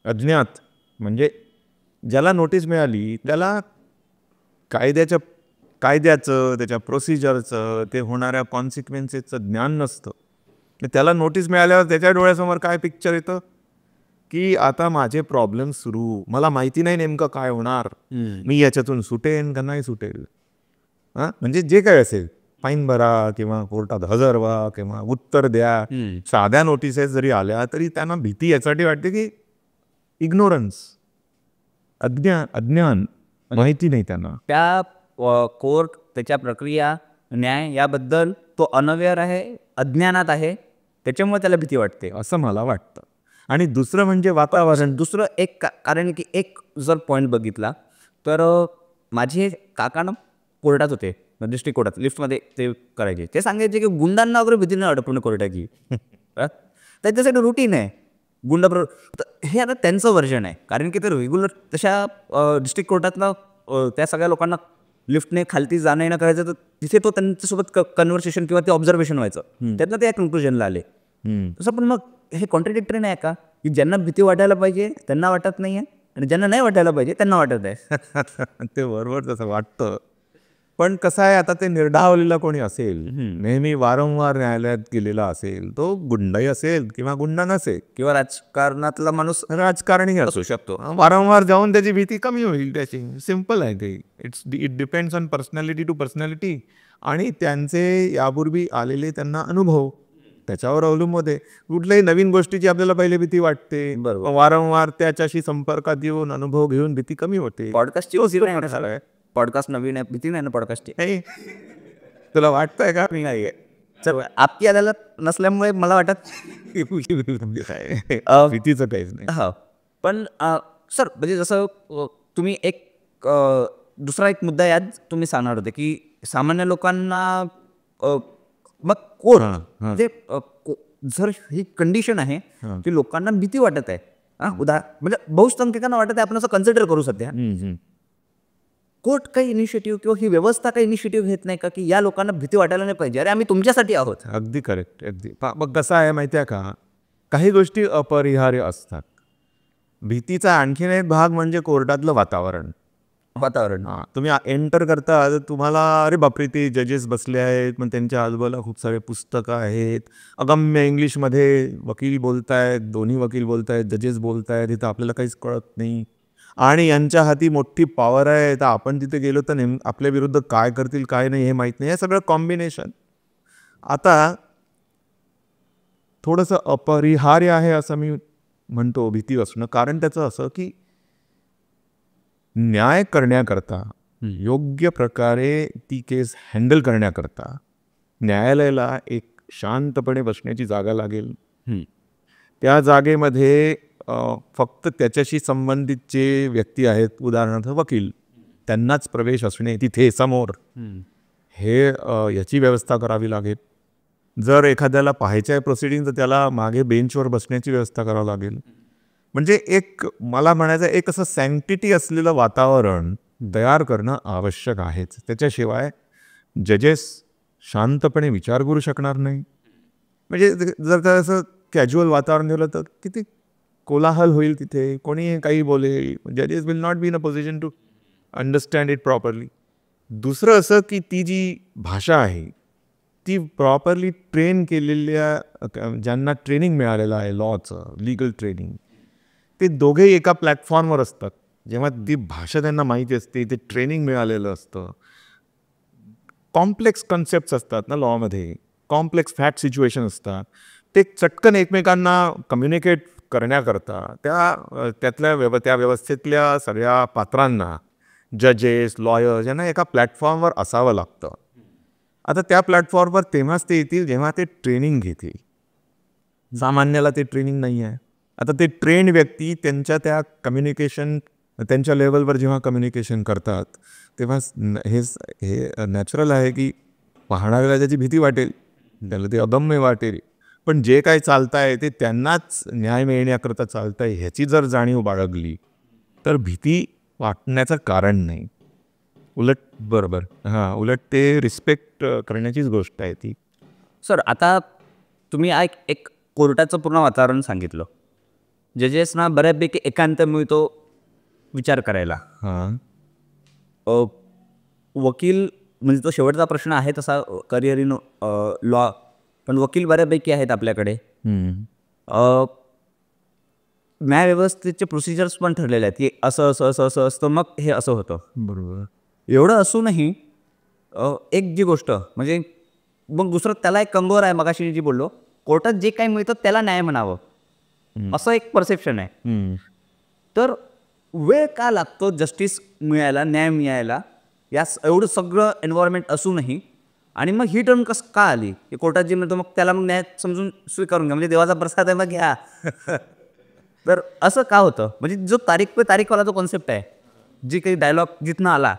अज्ञात म्हणजे ज्याला नोटीस मिळाली त्याला कायद्याचं, त्याच्या प्रोसिजरचं, ते होणाऱ्या कॉन्सिक्वेन्सेसचं ज्ञान नसतं. त्याला नोटीस मिळाल्यावर त्याच्या डोळ्यासमोर काय पिक्चर येतं की आता माझे प्रॉब्लेम सुरू, मला माहिती नाही नेमकं काय होणार, मी याच्यातून सुटेन का नाही सुटेल. म्हणजे जे काय असेल, फाईन भरा किंवा कोर्टात हजर व्हा किंवा उत्तर द्या. साध्या नोटिसेस जरी आल्या तरी त्यांना भीती यासाठी वाटते की इग्नोरन्स, अज्ञान, माहिती नाही त्यांना. त्या कोर्ट, त्याच्या प्रक्रिया, न्याय याबद्दल तो अनअवेअर आहे, अज्ञानात आहे, त्याच्यामुळे त्याला भीती वाटते असं मला वाटतं. आणि दुसरं म्हणजे वातावरण. दुसरं एक कारण की एक जर पॉईंट बघितला तर माझे काका ना कोर्टात होते, डिस्ट्रिक्ट कोर्टात लिफ्टमध्ये ते करायचे. ते सांगायचे की गुंडांना वगैरे भीती नाही वाटत कोर्टाची, त्याच्यासाठी रुटीन आहे गुंड. हे आता त्यांचं व्हर्जन आहे, कारण की ते रेग्युलर तशा डिस्ट्रिक्ट कोर्टातनं त्या सगळ्या लोकांना लिफ्टने खालती जाणं येणं करायचं, तर तिथे तो त्यांच्यासोबत कन्व्हर्सेशन किंवा ते ऑब्झर्वेशन व्हायचं, त्यातनं ते या कन्क्लुजनला आले. तसं पण मग हे कॉन्ट्रडिक्टरी नाही का की ज्यांना भीती वाटायला पाहिजे त्यांना वाटत नाही आहे, आणि ज्यांना नाही वाटायला पाहिजे त्यांना वाटत आहे. ते बरोबर तसं वाटतं. पण कसं आहे, आता ते निर्धावलेला कोणी असेल, नेहमी वारंवार न्यायालयात गेलेला असेल, तो गुंडही असेल किंवा गुंडा नसेल, किंवा राजकारणातला माणूस राजकारणी असू शकतो, वारंवार जाऊन त्याची भीती कमी होईल. त्याची सिम्पल आहे ते. It depends on personality to personality आणि त्यांचे यापूर्वी आलेले त्यांना अनुभव त्याच्यावर अवलंबून होते. कुठल्याही नवीन गोष्टीची आपल्याला पहिले भीती वाटते, वारंवार त्याच्याशी संपर्कात येऊन अनुभव घेऊन भीती कमी होते. पॉडकास्टची पॉडकास्ट नवीन आहे, भीती नाही ना पॉडकास्टची. तुला वाटतंय का? मी नाही सर आपकी अदालत नसल्यामुळे मला वाटत भीतीचं काहीच नाही. हा, पण सर म्हणजे जसं तुम्ही एक दुसरा एक मुद्दा यात तुम्ही सांगणार होते की सामान्य लोकांना मग कोण म्हणजे जर ही कंडिशन आहे की लोकांना भीती वाटत आहे, म्हणजे बहुसंख्यकांना वाटत आहे, आपण असं कन्सिडर करू सध्या, कोर्ट काही इनिशिएटिव्ह किंवा ही व्यवस्था काही इनिशिएटिव्ह घेत नाही का की या लोकांना भीती वाटायला नाही पाहिजे, अरे आम्ही तुमच्यासाठी आहोत. अगदी करेक्ट, अगदी. मग कसं आहे माहिती आहे का, काही गोष्टी अपरिहार्य असतात. भीतीचा आणखीन एक भाग म्हणजे कोर्टातलं वातावरण. तुम्ही एंटर करता तर तुम्हाला अरे बापरे ते जजेस बसले आहेत, मग त्यांच्या आजूबाजूला खूप सारे पुस्तकं आहेत, अगम्य इंग्लिशमध्ये वकील बोलतायत, दोन्ही वकील बोलतायत, जजेस बोलतायत, इथं आपल्याला काहीच कळत नाही आणि यांच्या हाती मोठी पॉवर आहे, तर आपण तिथे गेलो तर आपल्या विरुद्ध काय करतील काय नाही हे माहीत नाही. हे सगळं कॉम्बिनेशन आता थोडंसं अपरिहार्य आहे असं मी म्हणतो भीती असणं. कारण त्याचं असं की न्याय करण्याकरता, योग्य प्रकारे ती केस हँडल करण्याकरता न्यायालयाला एक शांतपणे बसण्याची जागा लागेल. त्या जागेमध्ये फक्त त्याच्याशी संबंधित जे व्यक्ती आहेत, उदाहरणार्थ वकील, त्यांनाच प्रवेश असणे तिथे समोर, हे याची व्यवस्था करावी लागेल. जर एखाद्याला पाहायचं आहे प्रोसिडिंग तर त्याला मागे बेंचवर बसण्याची व्यवस्था करावी लागेल. म्हणजे एक मला म्हणायचं एक असं सँक्टिटी असलेलं वातावरण तयार करणं आवश्यक आहेच. त्याच्याशिवाय जजेस शांतपणे विचार करू शकणार नाही. म्हणजे जर का असं कॅज्युअल वातावरण दिलं तर किती कोलाहल होईल तिथे, कोणी काही बोलेल, जजेस will not be in a position to understand it properly. दुसरं असं की ती जी भाषा आहे ती प्रॉपरली ट्रेन केलेल्या ज्यांना ट्रेनिंग मिळालेलं आहे लॉचं, लिगल ट्रेनिंग, ते दोघेही एका प्लॅटफॉर्मवर असतात. जेव्हा ती भाषा त्यांना माहिती असते, ते ट्रेनिंग मिळालेलं असतं, कॉम्प्लेक्स कन्सेप्ट्स असतात ना लॉमध्ये, कॉम्प्लेक्स फॅक्ट सिच्युएशन असतात, ते चटकन एकमेकांना कम्युनिकेट करण्याकरता त्या व्यवस्थेतल्या सगळ्या पात्रांना, जजेस, लॉयर्स यांना एका प्लॅटफॉर्मवर असावं लागतं. आता त्या प्लॅटफॉर्मवर तेव्हाच ते येतील जेव्हा ते ट्रेनिंग घेतील. सामान्याला ते ट्रेनिंग नाही आहे. आता ते ट्रेंड व्यक्ती त्या कम्युनिकेशन त्यांच्या लेवलवर जेव्हा कम्युनिकेशन करतात तेव्हा हे नॅचरल आहे की पाहणाऱ्याला त्याची भीती वाटेल, त्याला ते अगम्य वाटेल. पण जे काही चालतं आहे ते त्यांनाच न्याय मिळण्याकरता चालतं आहे ह्याची जर जाणीव बाळगली तर भीती वाटण्याचं कारण नाही. उलट बरोबर उलट ते रिस्पेक्ट करण्याचीच गोष्ट आहे ती. सर आता तुम्ही एक कोर्टाचं पूर्ण वातावरण सांगितलं. जजेसना बऱ्यापैकी एकांत मिळतो विचार करायला. हां वकील म्हणजे तो शेवटचा प्रश्न आहे तसा करिअर इन लॉ, पण वकील बऱ्यापैकी आहेत आपल्याकडे. न्यायव्यवस्थेचे प्रोसिजर्स पण ठरलेले आहेत की असं असं असं असं असतं, मग हे असं होतं. बरोबर. एवढं असूनही एक जी गोष्ट म्हणजे मग दुसरं त्याला एक कंगोर आहे. मगाशी जी बोललो, कोर्टात जे काही मिळतं त्याला न्याय म्हणावं असं एक परसेप्शन आहे. तर वेळ का लागतो जस्टिस मिळायला, न्याय मिळायला, या एवढं सगळं एन्व्हायरमेंट असूनही? आणि मग ही टर्न कसं का आली की कोर्टात जे मिळतं मग त्याला मग न्याय समजून स्वीकारून घ्या, म्हणजे देवाचा प्रसाद आहे मग घ्या. तर असं का होतं? म्हणजे जो तारीख पे तारीखवाला जो कॉन्सेप्ट आहे, जी काही डायलॉग जिथनं आला,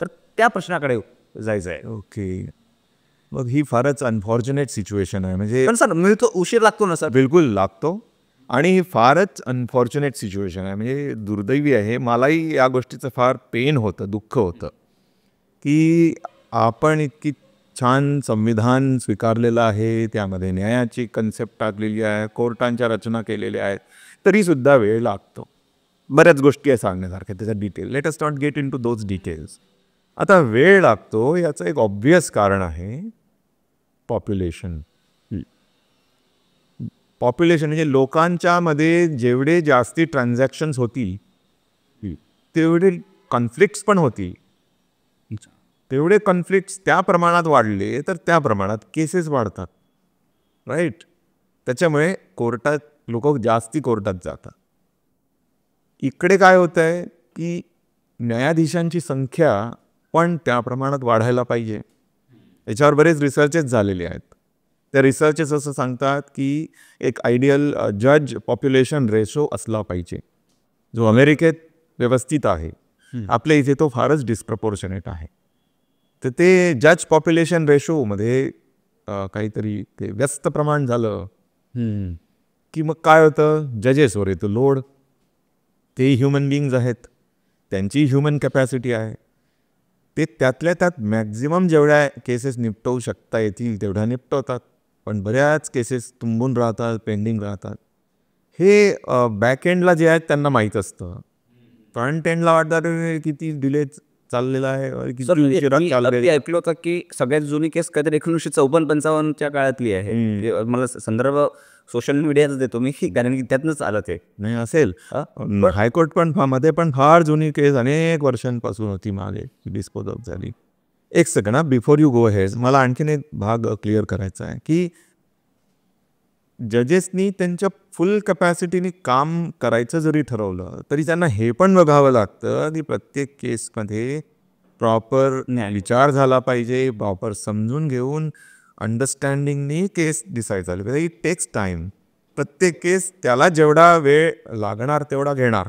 तर त्या प्रश्नाकडे जायचं आहे. ओके. मग ही फारच अनफॉर्च्युनेट सिच्युएशन आहे. म्हणजे पण सर मिळतो, उशीर लागतो ना सर? बिलकुल लागतो आणि ही फारच अनफॉर्च्युनेट सिच्युएशन आहे. म्हणजे दुर्दैवी आहे. मलाही या गोष्टीचं फार पेन होतं, दुःख होतं की आपण इतकी छान संविधान स्वीकारलेलं आहे, त्यामध्ये न्यायाची कन्सेप्ट टाकलेली आहे, कोर्टांच्या रचना केलेल्या आहेत, तरीसुद्धा वेळ लागतो. बऱ्याच गोष्टी आहे सांगण्यासारख्या, त्याचा detail. Let us not get into those details. आता वेळ लागतो याचं एक ऑब्व्हियस कारण आहे पॉप्युलेशन. पॉप्युलेशन म्हणजे लोकांच्या मध्ये जेवढे जास्ती ट्रान्झॅक्शन्स होतील तेवढे कॉन्फ्लिक्ट्स पण होतील. तेवढे कॉन्फ्लिक्ट्स त्या प्रमाणात वाढले तर त्या प्रमाणात केसेस वाढतात. राईट. त्याच्यामुळे कोर्टात लोक जास्ती कोर्टात जातात. इकडे काय होतं आहे की न्यायाधीशांची संख्या पण त्या प्रमाणात वाढायला पाहिजे. याच्यावर बरेच रिसर्चेस झालेले आहेत. त्या रिसर्चेस असं सांगतात की एक आयडियल जज पॉप्युलेशन रेशो असला पाहिजे, जो अमेरिकेत व्यवस्थित आहे. आपल्या इथे तो फारच डिस्प्रपोर्शनेट आहे. तर ते जज पॉप्युलेशन रेशोमध्ये काहीतरी ते व्यस्त प्रमाण झालं की मग काय होतं, जजेसवर येतो लोड. ते ह्युमन बिईंग्ज आहेत, त्यांची ह्युमन कॅपॅसिटी आहे. ते त्यातल्या त्यात मॅक्झिमम जेवढ्या केसेस निपटवू शकता येतील तेवढ्या निपटवतात, पण बऱ्याच केसेस तुंबून राहतात, पेंडिंग राहतात. हे बॅकएंडला जे आहेत त्यांना माहीत असतं. फ्रंट एंडला वाटतं किती डिले चाललेला आहे, किती ऐकलं होतं की सगळ्यात जुनी केस काहीतरी 1954-55च्या काळातली आहे. मला संदर्भ सोशल मीडियाच देतो मी, कारण की त्यातनंच आलं ते. नाही असेल. हायकोर्ट पण मध्ये पण फार जुनी केस अनेक वर्षांपासून होती मागे, डिस्पोज ऑफ झाली. एक second before you go head, मला आणखीन एक भाग क्लिअर करायचा आहे की जजेसनी त्यांच्या फुल कॅपॅसिटीने काम करायचं जरी ठरवलं तरी त्यांना हे पण बघावं लागतं की प्रत्येक केसमध्ये प्रॉपर विचार झाला पाहिजे, प्रॉपर समजून घेऊन अंडरस्टँडिंगनी केस डिसाईड झाली पाहिजे. It takes time. प्रत्येक केस त्याला जेवढा वेळ लागणार तेवढा घेणार.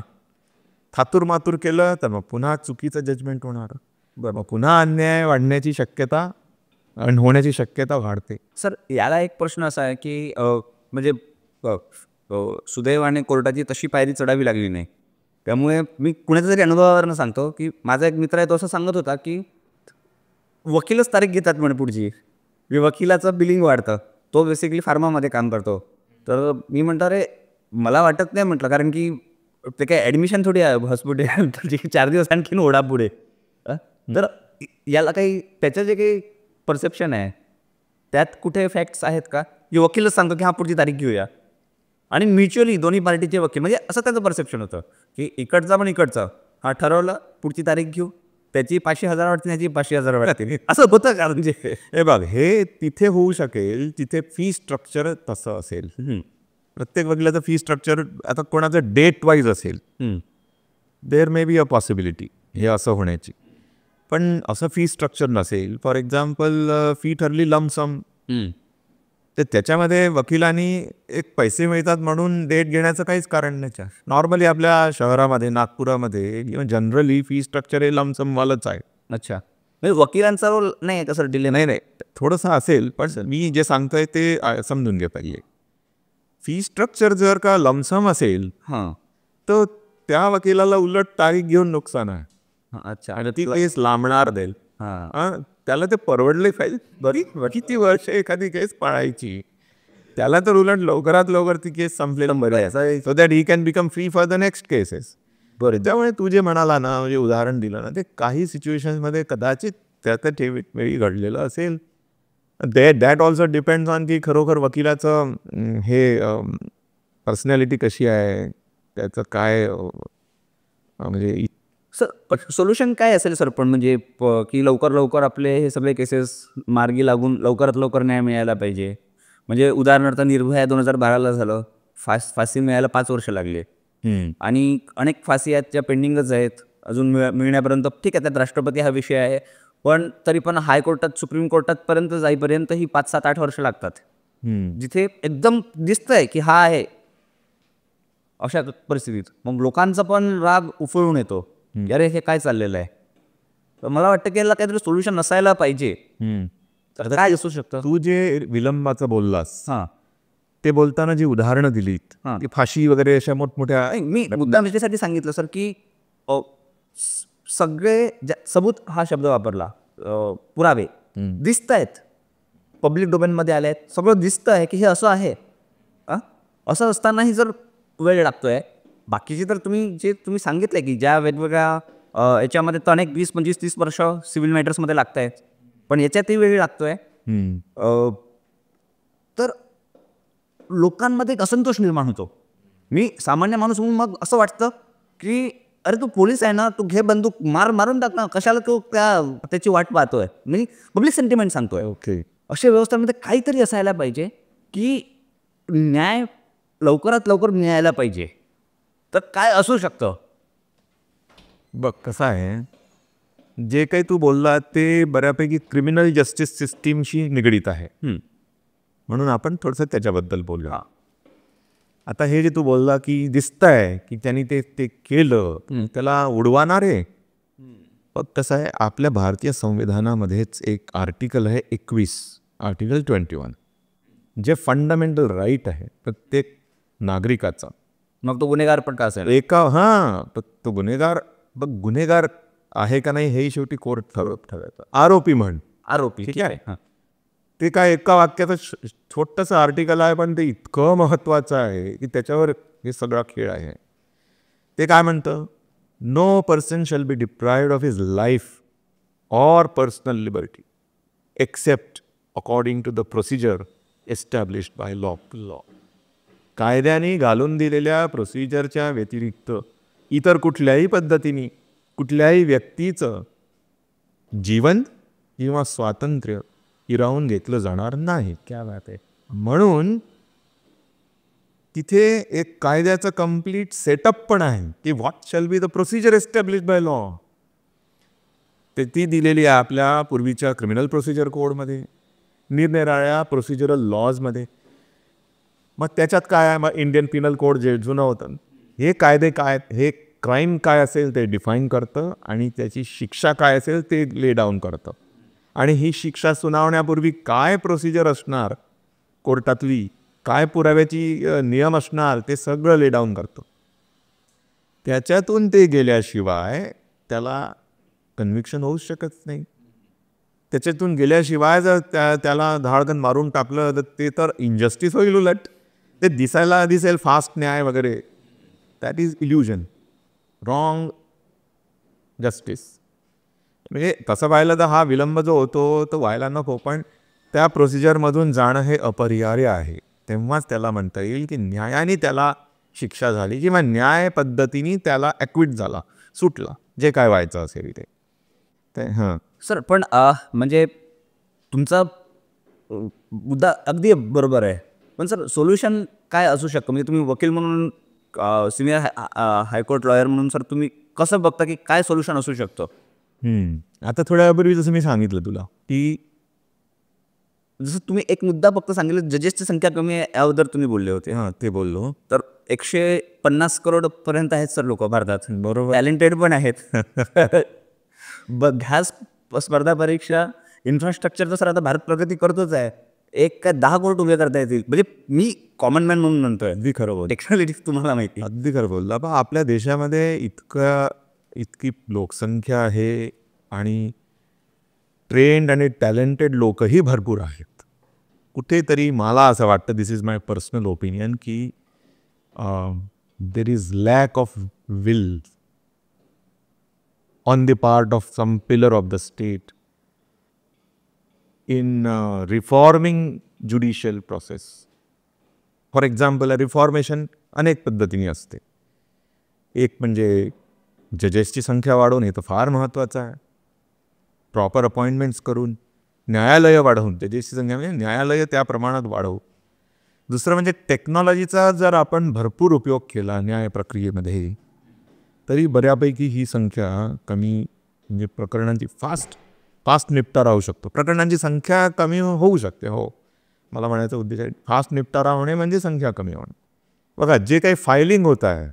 थातूरमातूर केलं तर मग पुन्हा चुकीचं जजमेंट होणार, मग पुन्हा अन्याय वाढण्याची शक्यता आणि होण्याची शक्यता वाढते. सर याला एक प्रश्न असा आहे की म्हणजे सुदैवाने कोर्टाची तशी पायरी चढावी लागली नाही. त्यामुळे मी कुणाच्या तरी अनुभवावरनं सांगतो की माझा एक मित्र आहे, तो असं सांगत होता की वकीलच तारीख घेतात म्हणे पुढची. वकिलाचं बिलिंग वाढतं. तो बेसिकली फार्मामध्ये काम करतो. तर मी म्हणतो अरे मला वाटत नाही म्हटलं, कारण की ते काय ॲडमिशन थोडी आहे हॉस्पिटल 4 दिवस आणखीन ओढा पुढे. तर याला काही त्याचं जे काही परसेप्शन आहे त्यात कुठे फॅक्ट्स आहेत का? की वकीलच सांगतो की हा पुढची तारीख घेऊया, आणि म्युच्युअली दोन्ही पार्टीचे वकील, म्हणजे असं त्याचं परसेप्शन होतं की इकडचा पण इकडचा हा ठरवलं पुढची तारीख घेऊ, त्याची 500,000 वाटते, त्याची 500,000 वाटते. असं होतं का? म्हणजे हे बघ, हे तिथे होऊ शकेल तिथे फी स्ट्रक्चर तसं असेल. प्रत्येक वकिलाचं फी स्ट्रक्चर आता कोणाचं डेट वाईज असेल. There may be a possibility हे असं होण्याची, पण असं फी स्ट्रक्चर नसेल. फॉर एक्झाम्पल फी ठरली लमसम, तर त्याच्यामध्ये वकिलांनी एक पैसे मिळतात म्हणून डेट घेण्याचं काहीच कारण नाही. नॉर्मली आपल्या शहरामध्ये, नागपुरामध्ये किंवा जनरली फी स्ट्रक्चर हे लमसमवालंच आहे. अच्छा, म्हणजे वकिलांचा रोल नाही आहे का सर डिले? नाही, थोडंसं असेल, पण मी जे सांगतोय ते समजून घे पाहिजे. फी स्ट्रक्चर जर का लमसम असेल तर त्या वकिलाला उलट तारीख घेऊन नुकसान आहे. अच्छा. आणि ती केस लांबणार देईल. त्याला ते परवडले पाहिजे. बरी किती वर्ष एखादी केस पाळायची, त्याला तर उलट लवकरात लवकर ती केस संपलेलं so that he can become free for the next cases. बरं, त्यामुळे तू जे म्हणाला ना, म्हणजे उदाहरण दिलं ना, ते काही सिच्युएशन्समध्ये कदाचित त्या वेळी घडलेलं असेल. दॅट ऑल्सो डिपेंड्स ऑन की खरोखर वकिलाचं हे पर्सनॅलिटी कशी आहे, त्याचं काय म्हणजे. सर सोल्युशन काय असेल सर पण म्हणजे की लवकर लवकर आपले हे सगळे केसेस मार्गी लागून लवकरात लवकर न्याय मिळायला पाहिजे. म्हणजे उदाहरणार्थ निर्भया 2012ला झालं, फाशी मिळायला 5 वर्ष लागले आणि अनेक फाशी आहेत ज्या पेंडिंगच आहेत अजून मिळण्यापर्यंत. ठीक आहे, त्यात राष्ट्रपती हा विषय आहे, पण तरी पण हायकोर्टात सुप्रीम कोर्टातपर्यंत जाईपर्यंत ही 5, 7, 8 वर्ष लागतात. जिथे एकदम दिसतंय की हा आहे अशा परिस्थितीत मग लोकांचा पण राग उफळून येतो, अरे हे काय चाललेलं आहे. तर मला वाटतं की याला काहीतरी सोल्युशन नसायला पाहिजे. तर काय असू शकतं? तू जे विलंबाचं बोललास, ते बोलताना जी उदाहरणं दिलीत ती फाशी वगैरे अशा मोठमोठ्या, मी मुद्दा त्यासाठी सांगितलं सर की सगळे सबूत हा शब्द वापरला, पुरावे दिसत आहेत, पब्लिक डोमेनमध्ये आले आहेत, सगळं दिसतं आहे की हे असं आहे. असं असतानाही जर वेळ लागतोय, बाकीची तर तुम्ही सांगितलंय की ज्या वेगवेगळ्या याच्यामध्ये तर अनेक 20, 25, 30 वर्ष सिव्हिल मॅटर्समध्ये लागत आहेत, पण याच्यातही वेळ लागतोय. तर लोकांमध्ये एक असंतोष निर्माण होतो. मी सामान्य माणूस म्हणून मग असं वाटतं की अरे तू पोलीस आहे ना, तू घे बंदूक, मारून टाक ना, कशाला तू त्याची वाट पाहतोय. मी पब्लिक सेंटिमेंट सांगतोय. ओके, अशा व्यवस्थांमध्ये काहीतरी असायला पाहिजे की न्याय लवकरात लवकर मिळायला पाहिजे. तर काय असू शकतं? बघ कसं आहे, जे काही तू बोलला ते बऱ्यापैकी क्रिमिनल जस्टिस सिस्टीमशी निगडीत आहे, म्हणून आपण थोडंसं त्याच्याबद्दल बोलूया. आता हे जे तू बोलला की दिसतंय की त्यांनी ते केलं, त्याला उडवाणार आहे. पण कसं आहे, आपल्या भारतीय संविधानामध्येच एक आर्टिकल आहे 21, आर्टिकल 21, जे फंडामेंटल राईट आहे प्रत्येक नागरिकाचा. मग तो गुन्हेगार पण का असेल? तो गुन्हेगार आहे का नाही हे शेवटी कोर्ट ठरवतं. आरोपी ठीक आहे. ते काय एका वाक्याचं छोटंसं आर्टिकल आहे, पण ते इतकं महत्त्वाचं आहे की त्याच्यावर हे सगळा खेळ आहे. ते काय म्हणतं, no person shall be deprived of his life or personal liberty except according to the procedure established by law. कायद्याने घालून दिलेल्या प्रोसिजरच्या व्यतिरिक्त इतर कुठल्याही पद्धतीने कुठल्याही व्यक्तीचं जीवन किंवा स्वातंत्र्य हिरावून घेतलं जाणार नाही. क्या बात आहे. म्हणून तिथे एक कायद्याचं कम्प्लीट सेटअप पण आहे की what shall be the procedure established by law. ती दिलेली आहे आपल्या पूर्वीच्या क्रिमिनल प्रोसिजर कोडमध्ये, निरनिराळ्या प्रोसिजरल लॉजमध्ये. मग त्याच्यात काय आहे, मग इंडियन पिनल कोड जे जुनं होतं, हे कायदे काय, हे क्राईम काय असेल ते डिफाईन करतं आणि त्याची शिक्षा काय असेल ते ले डाऊन करतं. आणि ही शिक्षा सुनावण्यापूर्वी काय प्रोसिजर असणार कोर्टातली, काय पुराव्याची नियम असणार ते सगळं ले डाऊन करतं. त्याच्यातून ते गेल्याशिवाय त्याला कन्व्हिक्शन होऊच शकत नाही. त्याच्यातून गेल्याशिवाय जर त्याला धाडकन मारून टाकलं तर ते तर इनजस्टिस होईल. उलट ते दिसेल फास्ट न्याय वगैरे. That is illusion, wrong justice. म्हणजे तसं पाहिलं तर हा विलंब जो होतो तो व्हायला नको, पण त्या प्रोसिजरमधून जाणं हे अपरिहार्य आहे. तेव्हाच त्याला म्हणता येईल की न्यायाने त्याला शिक्षा झाली किंवा न्याय पद्धतीने त्याला ॲक्विट झाला, सुटला, जे काय व्हायचं असेल ते. सर पण म्हणजे तुमचा मुद्दा अगदी बरोबर आहे, पण सर सोल्युशन काय असू शकतं? म्हणजे तुम्ही वकील म्हणून, सिनियर हायकोर्ट लॉयर म्हणून सर तुम्ही कसं बघता की काय सोल्युशन असू शकतं? आता थोड्या वेळापूर्वी जसं मी सांगितलं तुला की जसं तुम्ही एक मुद्दा फक्त सांगितलं, जजेसची संख्या कमी आहे याबद्दल तुम्ही बोलले होते. ते बोललो. तर 150 करोड पर्यंत आहेत सर लोक भारतात. बरोबर, टॅलेंटेड पण आहेत. घ्या स्पर्धा परीक्षा, इन्फ्रास्ट्रक्चर तर सर आता भारत प्रगती करतोच आहे. एक का 10 कोर्ट उभे करता येतील. म्हणजे मी कॉमन मॅन म्हणून म्हणतोय. अगदी खरं टेक्नॉलॉजीज तुम्हाला माहिती. अगदी खरं बोलला. पण आपल्या देशामध्ये इतकी लोकसंख्या आहे आणि ट्रेंड आणि टॅलेंटेड लोकही भरपूर आहेत. कुठेतरी मला असं वाटतं, this is my personal opinion, की there is lack of will on the part of some pillar of the state in reforming judicial process. For example, reformation अनेक पद्धतीने असते. एक म्हणजे जजेसची संख्या वाढवून, हे तर फार महत्त्वाचं आहे. प्रॉपर अपॉइंटमेंट्स करून, न्यायालयं वाढवून, जजेसची संख्या म्हणजे न्यायालयं त्या प्रमाणात वाढवू. दुसरं म्हणजे टेक्नॉलॉजीचा जर आपण भरपूर उपयोग केला न्याय प्रक्रियेमध्ये, तरी बऱ्यापैकी ही संख्या कमी, म्हणजे प्रकरणांची फास्ट निपटारा होऊ शकतो. प्रकरणांची संख्या कमी होऊ शकते. हो, मला म्हणायचं उद्देश आहे, फास्ट निपटारा होणे म्हणजे संख्या कमी होणे. बघा, जे काही फायलिंग होत आहे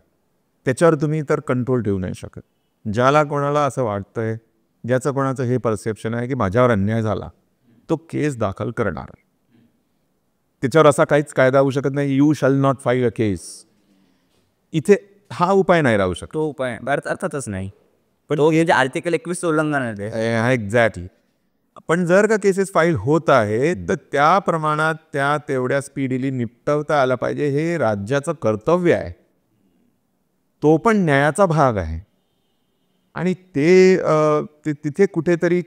त्याच्यावर तुम्ही तर कंट्रोल ठेवू नाही शकत. ज्याला कोणाला असं वाटतंय, ज्याचं कोणाचं हे परसेप्शन आहे की माझ्यावर अन्याय झाला, तो केस दाखल करणार. त्याच्यावर असा काहीच कायदा होऊ शकत नाही, you shall not file a case. इथे हा उपाय नाही राहू शकतो. तो उपाय अर्थातच नाही. पण तो हे जे आर्टिकल 21 उल्लंघन आहे ते. एक्झॅक्टली. पण जर का केसेस फाईल होत आहेत तर त्या प्रमाणात त्या तेवढ्या स्पीडीली निपटवता आला पाहिजे. हे राज्याचं कर्तव्य आहे. तो पण न्यायाचा भाग आहे. आणि ते तिथे कुठेतरी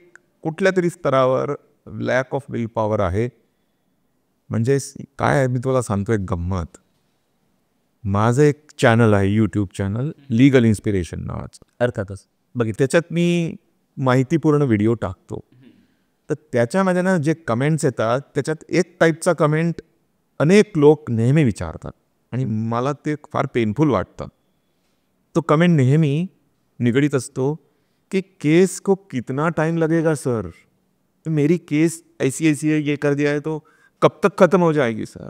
कुठल्या तरी स्तरावर लॅक ऑफ विल पॉवर आहे. म्हणजे काय आहे, मी तुला सांगतो एक गंमत. माझं एक चॅनल आहे, यूट्यूब चॅनल, लीगल इन्स्पिरेशन नावाचं. अर्थातच त्याच्यात मी माहितीपूर्ण व्हिडिओ टाकतो. तर त्याच्यामध्ये ना जे कमेंट्स येतात, त्याच्यात एक टाईपचा कमेंट अनेक लोक नेहमी विचारतात आणि मला ते फार पेनफुल वाटतं. तो कमेंट नेहमी निगडीत असतो कि केस को कितना टाइम लगेगा सर, मेरी केस ऐसी है, ये कर दिया है तो कब तक खत्म हो जाएगी सर.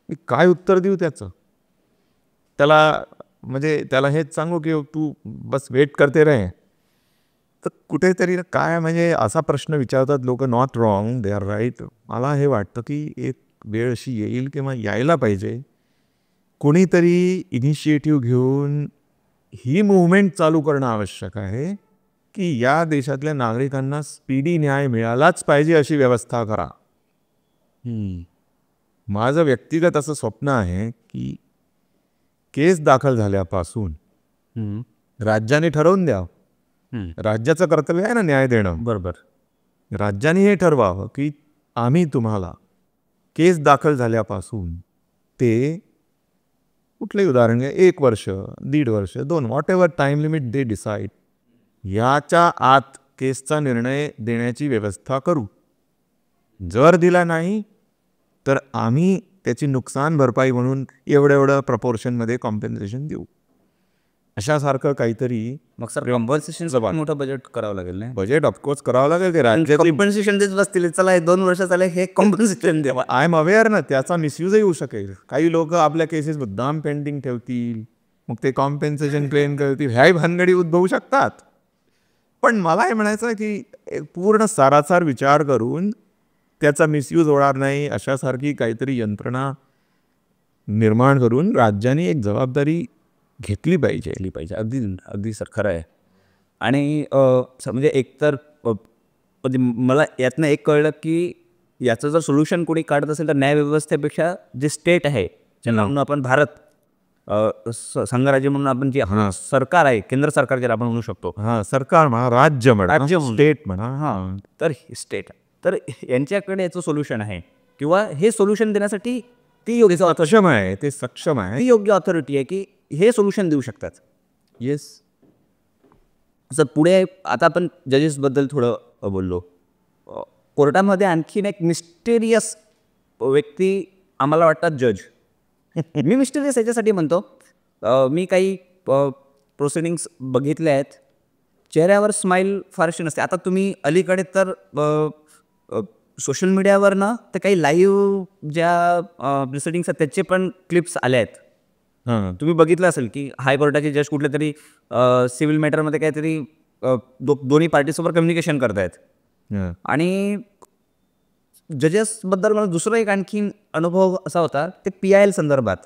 मी काय उत्तर देऊ त्याचं? त्याला हेच सांगू की तू बस वेट करते रहे. तर कुठेतरी काय म्हणजे असा प्रश्न विचारतात लोक. Not wrong, they are right. मला हे वाटतं की एक वेळ अशी येईल किंवा यायला पाहिजे, कोणीतरी इनिशिएटिव्ह घेऊन ही मूव्हमेंट चालू करणं आवश्यक आहे की या देशातल्या नागरिकांना स्पीडी न्याय मिळालाच पाहिजे अशी व्यवस्था करा. माझं व्यक्तिगत असं स्वप्न आहे की केस दाखल झाल्यापासून राज्याने ठरवून द्यावं. राज्याचं कर्तव्य आहे ना न्याय देणं. बरोबर. राज्याने हे ठरवावं की आम्ही तुम्हाला केस दाखल झाल्यापासून ते कुठलंही उदाहरण घ्या, 1 वर्ष, 1.5 वर्ष, 2, what ever time limit they decide, याच्या आत केसचा निर्णय देण्याची व्यवस्था करू. जर दिला नाही तर आम्ही त्याची नुकसान भरपाई म्हणून एवढं प्रपोर्शनमध्ये कॉम्पेन्सेशन देऊ. अशासारखं काहीतरी. मग सर कॉम्पन्सेशनचं मोठं बजेट करावं लागेल ना. बजेट ऑफकोर्स करावं लागेल. ते राज्यात कॉम्पन्सेशन देत बसतील, चला 2 वर्ष झाले हे कॉम्पन्सेशन द्यावा. आय एम अवेअर ना, त्याचा मिसयूजही होऊ शकेल. काही लोक आपल्या केसेस मुद्दाम पेंडिंग ठेवतील, मग ते कॉम्पेन्सेशन क्लेम करतील, ह्याही भानगडी उद्भवू शकतात. पण मला हे म्हणायचं आहे की पूर्ण सारासार विचार करून त्याचा मिसयूज होणार नाही अशासारखी काहीतरी यंत्रणा निर्माण करून राज्याने एक जबाबदारी घेतली पाहिजे. अगदी सर, खरं आहे. आणि म्हणजे एकतर मला यातनं एक कळलं की याचं जर सोल्युशन कोणी काढत असेल तर न्यायव्यवस्थेपेक्षा जे स्टेट आहे, ज्यांना म्हणून आपण भारत संघराज्य म्हणून आपण जे सरकार आहे, केंद्र सरकार ज्याला आपण म्हणू शकतो, सरकार म्हणा, राज्य म्हणा, स्टेट म्हणा, तर स्टेट, तर यांच्याकडे याचं सोल्युशन आहे किंवा हे सोल्युशन देण्यासाठी ती योग्य सक्षम आहे, ते सक्षम आहे, ती योग्य ऑथॉरिटी आहे की हे सोल्युशन देऊ शकतात. येस सर, पुढे आता आपण जजेसबद्दल थोडं बोललो. कोर्टामध्ये आणखीन एक मिस्टेरियस व्यक्ती आम्हाला वाटतात जज. मी मिस्टेरियस याच्यासाठी म्हणतो, मी काही प्रोसिडिंग्स बघितले आहेत, चेहऱ्यावर स्माईल फारशी नसते. आता तुम्ही अलीकडे तर सोशल मीडियावर ना ते काही लाईव्ह ज्या प्रोसिडिंग्स आहेत त्याचे पण क्लिप्स आले आहेत. तुम्ही बघितलं असेल की हायकोर्टाचे जज कुठल्या तरी सिव्हिल मॅटरमध्ये काहीतरी दोन्ही पार्टीसोबत कम्युनिकेशन करतायत आणि जजेसबद्दल मला दुसरा एक आणखी अनुभव असा होता ते PIL संदर्भात.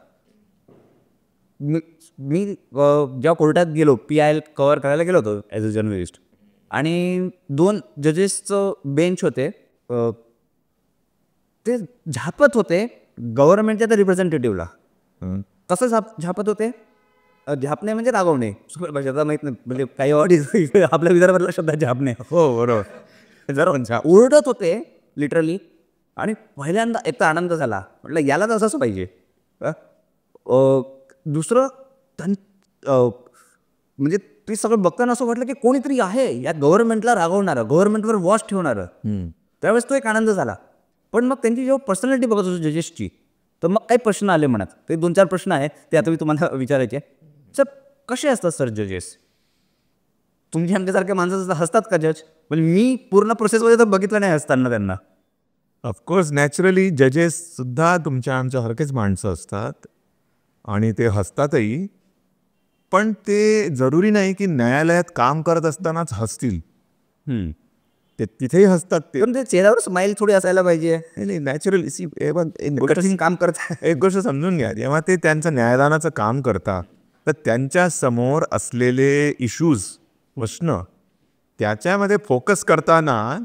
मी जेव्हा कोर्टात गेलो, PIL कव्हर करायला गेलो होतो ॲज अ जर्नलिस्ट, आणि 2 जजेसचं बेंच होते. ते झापत होते गव्हर्नमेंटच्या त्या रिप्रेझेंटेटिव्हला. कसं झापत होते? झापणे म्हणजे रागवणे. भाषेचा माहीत नाही, म्हणजे काही आपल्या विदर्भातला शब्द झापणे. हो बरोबर. जरा ओरडत होते लिटरली. आणि पहिल्यांदा एक तर आनंद झाला, म्हटलं याला तर असंच पाहिजे. दुसरं म्हणजे ते सगळं बघताना असं वाटलं की कोणीतरी आहे या गव्हर्नमेंटला रागवणारं, गव्हर्नमेंटवर वॉच ठेवणारं. त्यावेळेस तो एक आनंद झाला. पण मग त्यांची जेव्हा पर्सनॅलिटी बघत होतो जजेसची, तर मग काही प्रश्न आले मनात. ते 2-4 प्रश्न आहेत, ते आता मी तुम्हाला विचारायचे. सर कसे असतात सर जजेस? तुमच्या आमच्यासारख्या माणसं हसतात का जज? म्हणजे मी पूर्ण प्रोसेसमध्ये तर बघितलं नाही हसताना त्यांना. ऑफकोर्स नॅचरली जजेस सुद्धा तुमच्या आमच्यासारखेच माणसं असतात आणि ते हसतातही. पण ते जरुरी नाही की न्यायालयात काम करत असतानाच हसतील. ते तिथेही हसतात. ते पण ते चेहऱ्यावर स्माईल थोडी असायला पाहिजे. नाही नॅचरली काम करत एक गोष्ट समजून घ्या, जेव्हा ते त्यांचं न्यायदानाचं काम करतात तर त्यांच्या समोर असलेले इश्यूज, प्रश्न, त्याच्यामध्ये फोकस करताना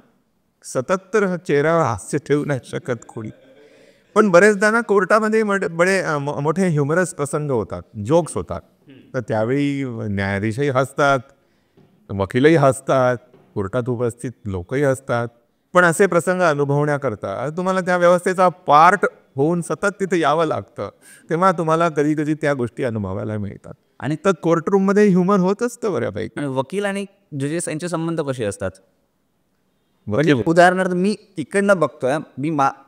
सतत तर चेहऱ्यावर हास्य ठेवू नाही शकत कोणी. पण बरेचदा ना कोर्टामध्ये मोठे ह्युमरस प्रसंग होतात, जोक्स होतात. तर त्यावेळी न्यायाधीशही हसतात, वकीलही हसतात, कोर्टात उपस्थित लोकही हसतात. पण असे प्रसंग अनुभवण्याकरता तुम्हाला त्या व्यवस्थेचा पार्ट होऊन सतत तिथे यावं लागतं. तेव्हा तुम्हाला कधी कधी त्या गोष्टी अनुभवायला मिळतात. आणि तर कोर्टरूममध्ये ह्युमर होत असतं बऱ्यापैकी. वकील आणि जजेस यांचे संबंध कसे असतात? म्हणजे उदाहरणार्थ मी तिकडनं बघतोय,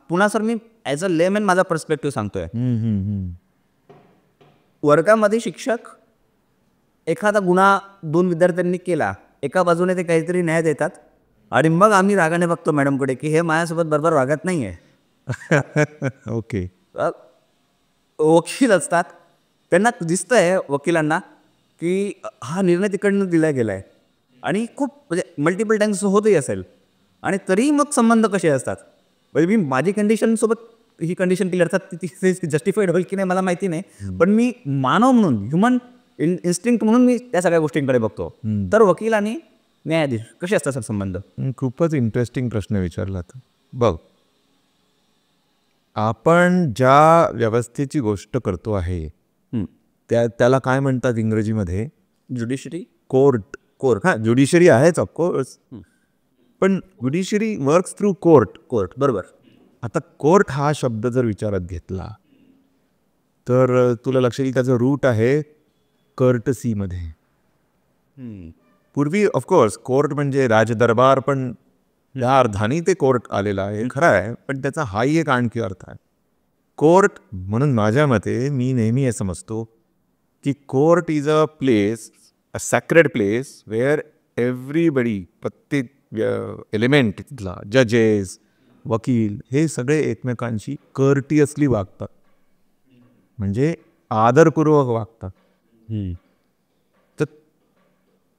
पुन्हा sir me as a layman माझा पर्स्पेक्टिव्ह सांगतोय. वर्गामध्ये शिक्षक एखादा गुन्हा 2 विद्यार्थ्यांनी केला, एका बाजूने ते काहीतरी न्याय देतात, आणि मग आम्ही रागाने बघतो मॅडमकडे की हे माझ्यासोबत बरोबर वागत नाही आहे. ओके. वकील असतात, त्यांना दिसतंय वकिलांना की हा निर्णय तिकडनं दिला गेला आहे, आणि खूप म्हणजे मल्टिपल टाइम्स होतही असेल, आणि तरीही मग संबंध कसे असतात. म्हणजे मी माझी कंडिशनसोबत ही कंडिशन केली, अर्थात ती जस्टिफाईड होईल की नाही मला माहिती नाही, पण मी मानव म्हणून, ह्युमन इन्स्टिंक्ट म्हणून मी त्या सगळ्या गोष्टींकडे बघतो. तर वकील आणि न्यायाधीश कसे असतात सर संबंध? खूपच इंटरेस्टिंग प्रश्न विचारलात. बघ, आपण ज्या व्यवस्थेची गोष्ट करतो आहे त्याला काय म्हणतात इंग्रजीमध्ये? ज्युडिशरी. कोर्ट. हां, ज्युडिशरी आहेच ऑफकोर्स, पण ज्युडिशरी वर्क्स थ्रू कोर्ट. बरोबर. आता कोर्ट हा शब्द जर विचारात घेतला तर तुला लक्षात येईल त्याचं रूट आहे कर्टसीमध्ये. पूर्वी ऑफकोर्स कोर्ट म्हणजे राजदरबार, पण या अर्थाने ते कोर्ट आलेलं आहे, खरं आहे. पण त्याचा हाही एक आणखी अर्थ आहे कोर्ट म्हणून. माझ्या मते मी नेहमी हे समजतो की court is a place, a sacred place where everybody, प्रत्येक एलिमेंट तिथला, जजेस, वकील, हे सगळे एकमेकांशी कर्टियसली वागतात, म्हणजे आदरपूर्वक वागतात. तर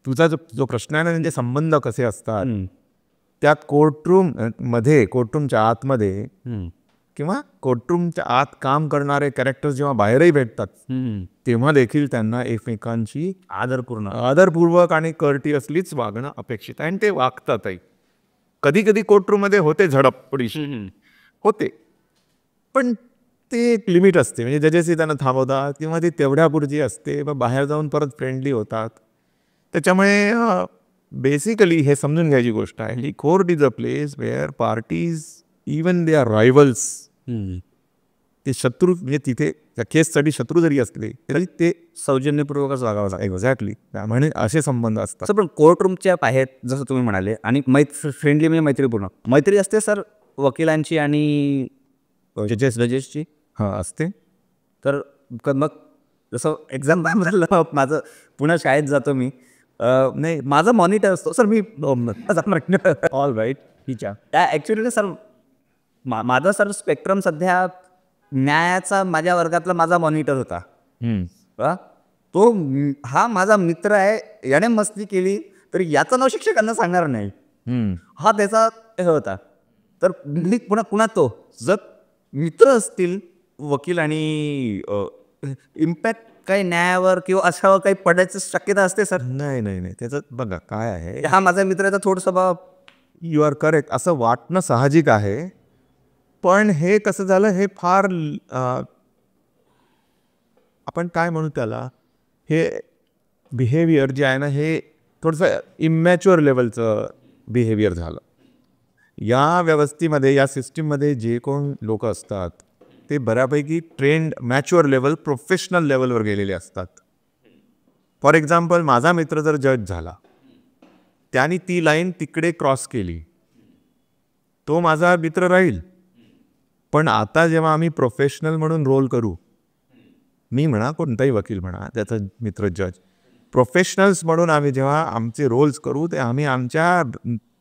तुझा जो प्रश्न आहे ना, त्यांचे संबंध कसे असतात, त्यात कोर्टरूमच्या आतमध्ये किंवा कोर्टरूमच्या आत काम करणारे कॅरेक्टर्स जेव्हा बाहेरही भेटतात तेव्हा देखील त्यांना एकमेकांशी आदरपूर्वक आणि कर्टियसलीच वागणं अपेक्षित आहे, आणि ते वागतातही. कधी कधी कोर्टरूममध्ये होते झडपडी होते, पण ते एक लिमिट असते. म्हणजे जजेसही त्यांना थांबवतात किंवा ती तेवढ्यापुरती असते, मग बाहेर जाऊन परत फ्रेंडली होतात. त्याच्यामुळे बेसिकली हे समजून घ्यायची गोष्ट आहे की court is a place where parties, even they are rivals, ते शत्रू, म्हणजे तिथे त्या केससाठी शत्रू जरी असले तरी ते सौजन्यपूर्वकच वागावं लागतं. एक्झॅक्टली, त्यामुळे असे संबंध असतात. सर पण कोर्टरूमच्या बाहेर जसं तुम्ही म्हणाले, आणि फ्रेंडली म्हणजे मैत्रीपूर्ण मैत्री असते सर वकिलांची आणि जजेसची. हां, असते. तर मग जसं एक्झाम झालं माझं, पुन्हा शाळेत जातो मी, नाही माझा मॉनिटर असतो सर, मी ऑल राईट ठीक आहे. त्या ॲक्च्युली सर माझा सर स्पेक्ट्रम सध्या न्यायाचा माझ्या वर्गातला माझा मॉनिटर होता. तो हा माझा मित्र आहे, याने मस्ती केली तर याचं नाव शिक्षकांना सांगणार नाही, हा त्याचा हे होता. तर पुन्हा पुन्हा तो जर मित्र असतील वकील आणि इम्पॅक्ट काही न्यायावर किंवा अशावर काही पडायची शक्यता असते सर? नाही नाही नाही, त्याचं बघा काय आहे, हा माझा मित्राचा थोडंसं यू आर करेक्ट, असं वाटणं साहजिक आहे. पण हे कसं झालं, हे फार आपण काय म्हणू त्याला, हे बिहेवियर जे आहे ना, हे थोडंसं इमॅच्युअर लेवलचं बिहेवियर झालं. या व्यवस्थेमध्ये, या सिस्टीममध्ये जे कोण लोक असतात ते बऱ्यापैकी ट्रेंड, मॅच्युअर लेवल, प्रोफेशनल लेवलवर गेलेले असतात. फॉर एक्झाम्पल, माझा मित्र जर जज झाला, त्याने ती लाईन तिकडे क्रॉस केली, तो माझा मित्र राहील. पण आता जेव्हा आम्ही प्रोफेशनल म्हणून रोल करू, मी म्हणा, कोणताही वकील म्हणा, त्याचा मित्र जज, प्रोफेशनल्स म्हणून आम्ही जेव्हा आमचे रोल्स करू, ते आम्ही आमच्या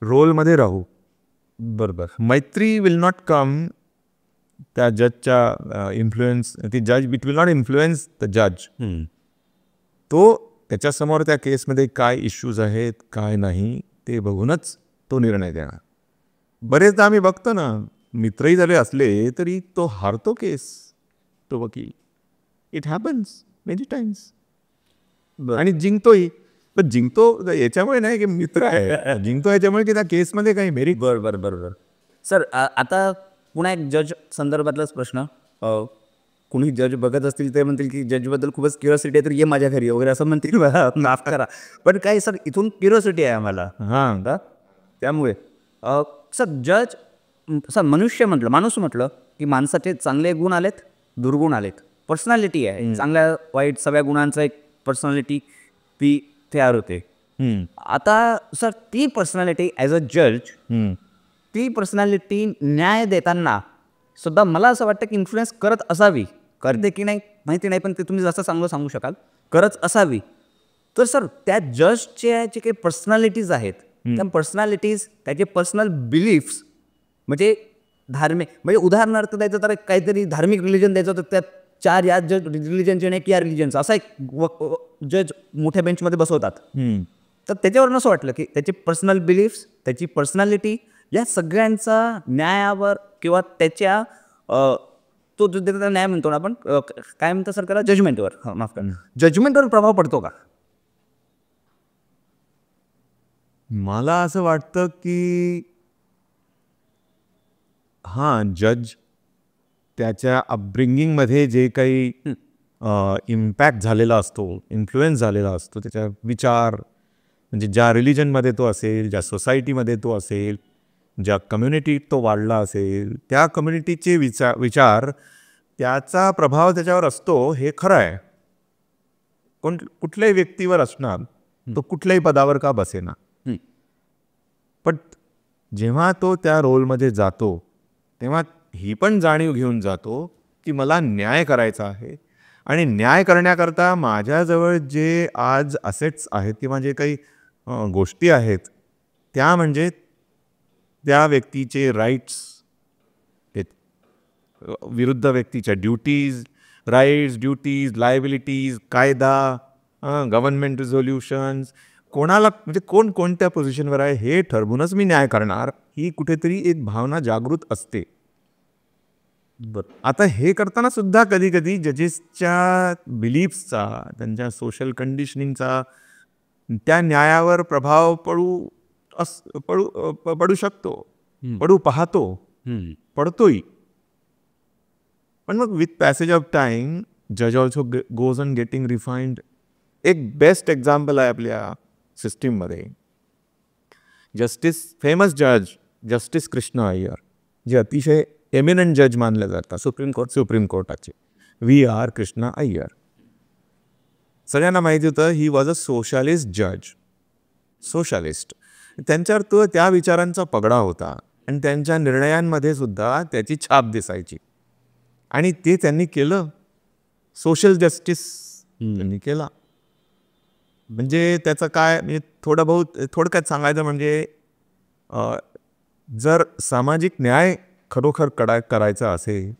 रोलमध्ये बरोबर. मैत्री विल नॉट कम त्या जजच्या इन्फ्लुएन्स, ती जज, it will not influence the जज. तो त्याच्यासमोर त्या केसमध्ये काय इश्यूज आहेत, काय नाही, ते बघूनच तो निर्णय देणार. बरेचदा आम्ही बघतो ना, मित्रही जरी असले तरी तो हारतो केस, तो वकील. It happens many times. आणि जिंकतोही. पण जिंकतो याच्यामुळे नाही की मित्र आहे, जिंकतो याच्यामुळे की त्या केसमध्ये काही मेरिट. बरोबर बरोबर. सर आता पुन्हा एक जज संदर्भातलाच प्रश्न. कुणी जज बघत असतील ते म्हणतील की जजबद्दल खूपच क्युरियोसिटी आहे, तर ये माझ्या घरी वगैरे असं म्हणतील, माफ करा. पण काय सर, इथून क्युरियोसिटी आहे आम्हाला. हां, त्यामुळे सर जज, सर मनुष्य म्हटलं, माणूस म्हटलं की माणसाचे चांगले गुण आलेत, दुर्गुण आलेत, पर्सनॅलिटी आहे, चांगल्या वाईट सगळ्या गुणांचा एक पर्सनॅलिटी ती तयार होते. आता सर ती पर्सनॅलिटी ॲज अ जज, ती पर्सनॅलिटी न्याय देताना सुद्धा मला असं वाटतं की इन्फ्लुएन्स करत असावी. करते की नाही माहिती नाही, पण ते तुम्ही जसं चांगलं सांगू शकाल, करत असावी. तर सर त्या जजचे जे काही पर्सनॅलिटीज आहेत, त्या पर्सनॅलिटीज, त्याचे पर्सनल बिलीफ्स, म्हणजे धार्मिक, म्हणजे उदाहरणार्थ द्यायचं तर काहीतरी धार्मिक रिलिजन द्यायचं, तर त्यात 4 या जज रिलिजनचे नाही की या रिलिजनचा असा एक जज मोठ्या बेंचमध्ये बसवतात. तर त्याच्यावर असं वाटलं की त्याचे पर्सनल बिलीफ्स, त्याची पर्सनॅलिटी, या सगळ्यांचा न्यायावर किंवा त्याच्या तो जो त्याचा न्याय म्हणतो ना आपण, काय म्हणतो सर त्याला, जजमेंटवर, माफ करा, जजमेंटवर प्रभाव पडतो का? मला असं वाटतं की हां, जज त्याच्या अपब्रिंगिंगमध्ये जे काही इम्पॅक्ट झालेला असतो, इन्फ्लुएन्स झालेला असतो, त्याच्या विचार, म्हणजे ज्या रिलिजनमध्ये तो असेल, ज्या सोसायटीमध्ये तो असेल, ज्या कम्युनिटीत तो वाढला असेल, त्या कम्युनिटीचे विचार, त्याचा प्रभाव त्याच्यावर असतो, हे खरं आहे. कुठल्याही व्यक्तीवर असणार, तो कुठल्याही पदावर का बसेना. पण जेव्हा तो त्या रोलमध्ये जातो, तेव्हा ही पण जाणीव घेऊन जातो की मला न्याय करायचा आहे, आणि न्याय करण्याकरता माझ्याजवळ जे आज असेट्स आहेत किंवा जे काही गोष्टी आहेत, त्या म्हणजे त्या व्यक्तीचे राईट्स, विरुद्ध व्यक्तीच्या ड्युटीज, राईट्स, ड्युटीज, लायबिलिटीज, कायदा, गव्हर्नमेंट रिझोल्युशन्स, कोणाला, म्हणजे कोण कोणत्या पोझिशनवर आहे हे ठरवूनच मी न्याय करणार, ही कुठेतरी एक भावना जागृत असते. आता हे करताना सुद्धा कधी कधी जजेसच्या बिलीफ्सचा, त्यांच्या सोशल कंडिशनिंगचा त्या न्यायावर प्रभाव पडू शकतो, पडू पाहतो, पडतोय. पण मग विथ पॅसेज ऑफ टाइम जज also goes on getting refined. एक बेस्ट एक्झाम्पल आहे आपल्या सिस्टीममध्ये, फेमस जज जस्टिस कृष्णा अय्यर, जे अतिशय एमिनंट जज मानले जातात सुप्रीम कोर्टाचे, व्ही आर कृष्णा अय्यर. सगळ्यांना माहिती होतं ही वॉज अ सोशलिस्ट जज, सोशलिस्ट. त्यांच्यावर तो त्या विचारांचा पगडा होता आणि त्यांच्या निर्णयांमध्ये सुद्धा त्याची छाप दिसायची. आणि ते त्यांनी केलं, सोशल जस्टिस त्यांनी केला. म्हणजे त्याचं काय, म्हणजे थोडक्यात सांगायचं म्हणजे, जर सामाजिक न्याय खरोखर करायचा असेल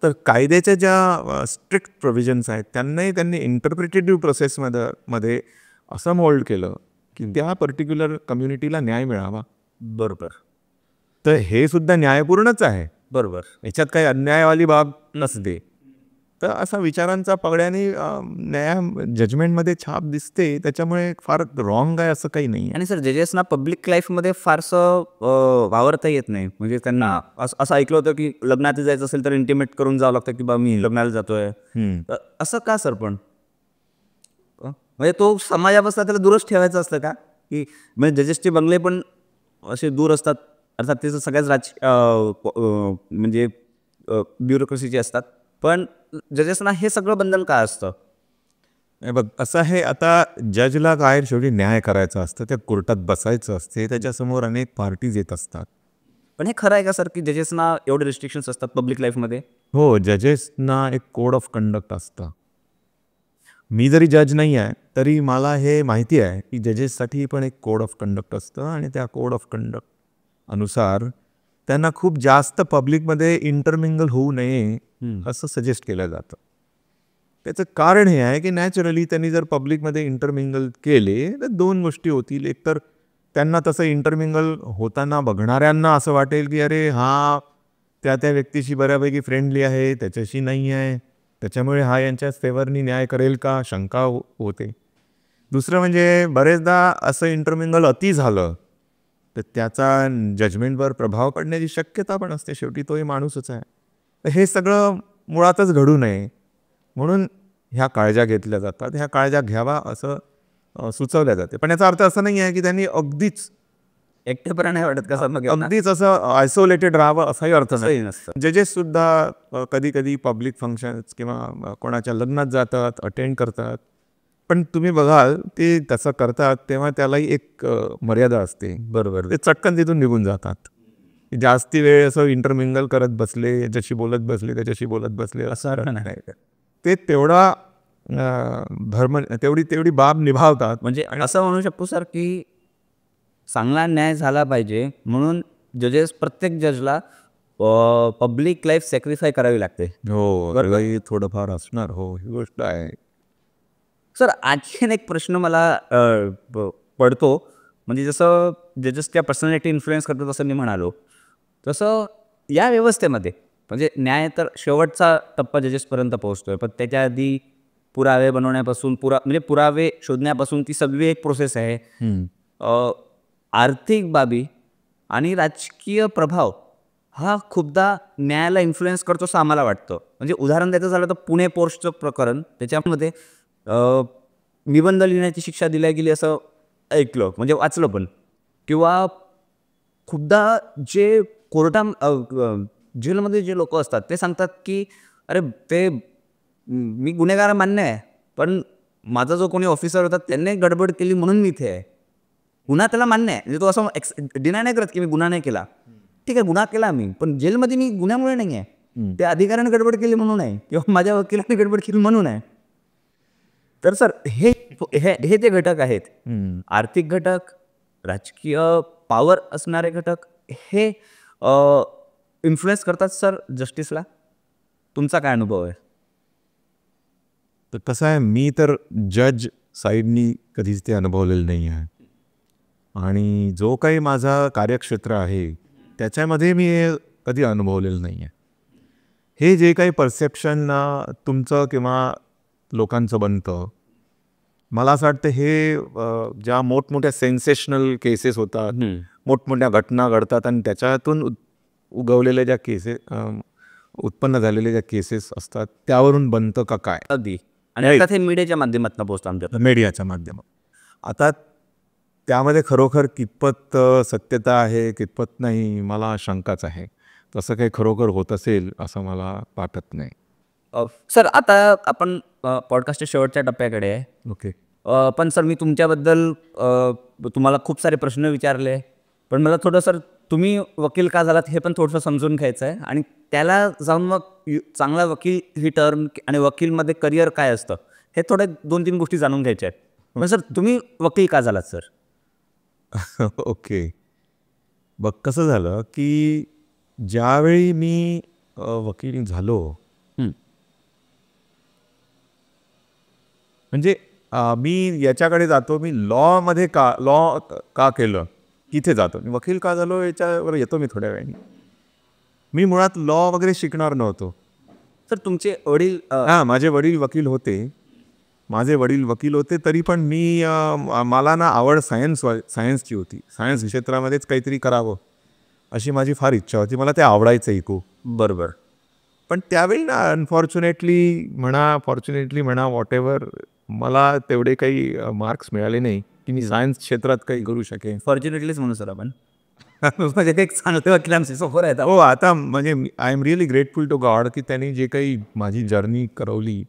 तर कायद्याच्या ज्या स्ट्रिक्ट प्रोव्हिजन्स आहेत त्यांनी इंटरप्रिटेटिव्ह प्रोसेसमध्ये असं मोल्ड केलं की त्या पर्टिक्युलर कम्युनिटीला न्याय मिळावा. बरोबर. तर हे सुद्धा न्यायपूर्णच आहे. बरोबर. याच्यात काही अन्यायवाली बाब नसते. तर असा विचारांचा पगड्याने जजमेंटमध्ये छाप दिसते. त्याच्यामुळे फार रॉंग आहे असं काही नाही. आणि सर जजेसना पब्लिक लाईफमध्ये फारसं वावरता येत नाही. म्हणजे त्यांना असं ऐकलं होतं की लग्नात जायचं असेल तर इंटिमेट करून जावं लागतं की बा मी लग्नाला जातोय. तर असं का सर? पण म्हणजे तो समाजापासून त्याला दूरच ठेवायचं असतं का? की म्हणजे जजेसचे बंगले पण असे दूर असतात. अर्थात ते सगळ्याच म्हणजे ब्युरोक्रेसीचे असतात. पण जजेसना हे सगळं बंधन का असतं? बघ असं आहे, आता जजला काय शेवटी न्याय करायचा असतं, त्या कोर्टात बसायचं असते, त्याच्यासमोर अनेक पार्टीज येत असतात. पण हे खरं आहे का सर की जजेसना एवढे रिस्ट्रिक्शन्स असतात पब्लिक लाईफमध्ये? हो, जजेसना एक कोड ऑफ कंडक्ट असतं. मी जरी जज नाही आहे तरी मला हे माहिती आहे की जजेससाठी पण एक कोड ऑफ कंडक्ट असतं आणि त्या कोड ऑफ कंडक्ट अनुसार त्यांना खूप जास्त पब्लिकमध्ये इंटरमिंगल होऊ नये असं सजेस्ट केलं जातं. त्याचं कारण हे आहे की नॅचरली त्यांनी जर पब्लिकमध्ये इंटरमिंगल केले तर दोन गोष्टी होतील. एकतर त्यांना तसं इंटरमिंगल होताना बघणाऱ्यांना असं वाटेल की अरे हा त्या व्यक्तीशी बऱ्यापैकी फ्रेंडली आहे, त्याच्याशी नाही आहे, त्याच्यामुळे हा यांच्याच फेवरनी न्याय करेल का शंका होते. दुसरं म्हणजे बरेचदा असं इंटरमिंगल अति झालं तर त्याचा जजमेंटवर प्रभाव पडण्याची शक्यता पण असते. शेवटी तोही माणूसच आहे. तर हे सगळं मुळातच घडू नये म्हणून ह्या काळज्या घेतल्या जातात. ह्या काळज्या घ्यावा असं सुचवल्या जाते. पण याचा अर्थ असं नाही आहे की त्यांनी अगदीच एकटेपणा नाही वाटत का सर? अगदीच असं आयसोलेटेड राहावं असाही अर्थ नाही. नसतं. जजेस सुद्धा कधी कधी पब्लिक फंक्शन्स किंवा कोणाच्या लग्नात जातात, अटेंड करतात. पण तुम्ही बघाल ते तसं करतात तेव्हा त्यालाही एक मर्यादा असते. बरोबर. ते चटकन तिथून निघून जातात. जास्ती वेळ असं इंटरमिंगल करत बसले, याच्याशी बोलत बसले, त्याच्याशी बोलत बसले असं अर्थ नाही. ते तेवढा तेवढी बाब निभावतात. म्हणजे असं म्हणू शकतो सर की चांगला न्याय झाला पाहिजे म्हणून प्रत्येक जजला पब्लिक लाईफ सॅक्रिफाय करावी लागते. हो, थोडंफार असणार. हो, ही गोष्ट आहे. सर आणखीन एक प्रश्न मला पडतो. म्हणजे जसं जजेसच्या पर्सनॅलिटी इन्फ्लुएन्स करतो तसं मी म्हणालो, तसं या व्यवस्थेमध्ये म्हणजे न्याय तर शेवटचा टप्पा जजेसपर्यंत पोहोचतोय. पण त्याच्या आधी पुरावे बनवण्यापासून म्हणजे पुरावे शोधण्यापासून ती सगळी एक प्रोसेस आहे. आर्थिक बाबी आणि राजकीय प्रभाव हा खूपदा न्यायाला इन्फ्लुएन्स करतो असं आम्हाला वाटतं. म्हणजे उदाहरण द्यायचं झालं तर पुणे पोर्टचं प्रकरण, त्याच्यामध्ये निबंध लिहिण्याची शिक्षा दिल्या गेली असं ऐकलं, म्हणजे वाचलं पण. किंवा खूपदा जे जेलमध्ये जे लोक असतात ते सांगतात की अरे ते मी गुन्हेगार मान्य आहे, पण माझा जो कोणी ऑफिसर होता त्यांनी गडबड केली म्हणून मी इथे आहे. गुन्हा त्याला मान्य आहे, म्हणजे तो असं डिनाय नाही करत की मी गुन्हा नाही केला. ठीक आहे, गुन्हा केला मी, पण जेलमध्ये मी गुन्ह्यामुळे नाही आहे, त्या अधिकाऱ्याने गडबड केली म्हणून आहे किंवा माझ्या वकिलाने गडबड केली म्हणून आहे. तर सर हे ते घटक आहेत, आर्थिक घटक, राजकीय पॉवर असणारे घटक, हे इन्फ्लुएन्स करतात सर जस्टिसला. तुमचा काय अनुभव आहे? तर कसं आहे, मी तर जज साईडनी कधीच ते अनुभवलेलं नाही आहे आणि जो काही माझा कार्यक्षेत्र आहे त्याच्यामध्ये मी हे कधी अनुभवलेलं नाही आहे. हे जे काही परसेप्शन तुमचं किंवा लोकांचं बनतं, मला असं वाटतं हे ज्या मोठमोठ्या सेन्सेशनल केसेस होतात, मोठमोठ्या घटना घडतात आणि त्याच्यातून उगवलेल्या ज्या केसेस उत्पन्न झालेल्या ज्या केसेस असतात त्यावरून बनतं का काय. अगदी. आणि हे मीडियाच्या माध्यमातून पोहोचतं आमच्या मीडियाच्या माध्यमात. आता त्यामध्ये खरोखर कितपत सत्यता आहे कितपत नाही मला शंकाच आहे. तसं काही खरोखर होत असेल असं मला वाटत नाही. सर आता आपण पॉडकास्टच्या शेवटच्या टप्प्याकडे आहे. ओके. पण सर मी तुमच्याबद्दल तुम्हाला खूप सारे प्रश्न विचारले, पण मला थोडं सर तुम्ही वकील का झालात हे पण थोडंसं समजून घ्यायचं आहे आणि त्याला जाऊन मग चांगला वकील ही टर्म आणि वकीलमध्ये करिअर काय असतं हे थोडे 2-3 गोष्टी जाणून घ्यायच्या आहेत. पण सर तुम्ही वकील का झालात सर? ओके. बघ कसं झालं की ज्यावेळी मी वकील झालो, म्हणजे मी याच्याकडे जातो, मी लॉ का केलं इथे जातो. वकील का झालो याच्यावर येतो मी थोड्या वेळाने. मी मुळात लॉ वगैरे शिकणार नव्हतो. सर तुमचे वडील माझे वडील वकील होते. तरी पण मला ना आवड सायन्सची होती. सायन्स क्षेत्रामध्येच काहीतरी करावं अशी माझी फार इच्छा होती. मला ते आवडायचं खूप. बरोबर. पण त्यावेळी ना अनफॉर्च्युनेटली म्हणा वॉटेवर मला तेवढे काही मार्क्स मिळाले नाही की मी सायन्स क्षेत्रात काही करू शकेन. फॉर्च्युनेटलीच म्हणू सर आपण. म्हणजे ते चांगले वकिलांचे समोर आहेत. हो, आता म्हणजे I am really grateful to God की त्यांनी जे काही माझी जर्नी करवली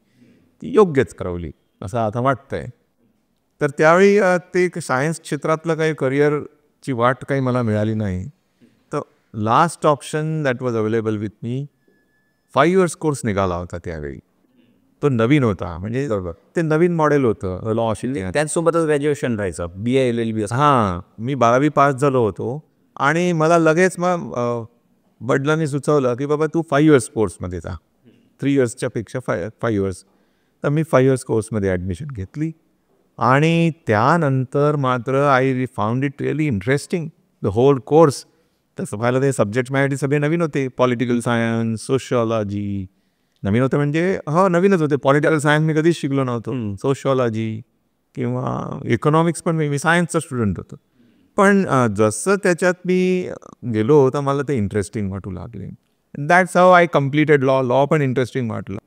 ती योग्यच करवली असं आता वाटतंय. तर त्यावेळी ते सायन्स क्षेत्रातलं काही करिअरची वाट काही मला मिळाली नाही. तर last option that was available with me 5 years course निघाला होता त्यावेळी. तो नवीन होता, म्हणजे ते नवीन मॉडेल होतं लॉ. त्याचसोबतच ग्रॅज्युएशन राहायचं, BA LLB. मी 12वी पास झालो होतो आणि मला लगेच मग वडिलांनी सुचवलं की बाबा तू 5 years कोर्समध्ये जा, 3 yearsच्या पेक्षा 5 years. तर मी 5 years कोर्समध्ये ॲडमिशन घेतली आणि त्यानंतर मात्र I found it really interesting the whole course. तसं पाहिलं ते सब्जेक्ट माझ्यासाठी सगळे नवीन होते. पॉलिटिकल सायन्स, सोशिओलॉजी नवीन होतं, म्हणजे नवीनच होते. पॉलिटिकल सायन्स मी कधीच शिकलो नव्हतो. सोशिओलॉजी किंवा इकॉनॉमिक्स पण मी सायन्सचा स्टुडंट होतो. पण जसं त्याच्यात मी गेलो तर मला ते इंटरेस्टिंग वाटू लागले. That's how I completed law पण इंटरेस्टिंग वाटलं.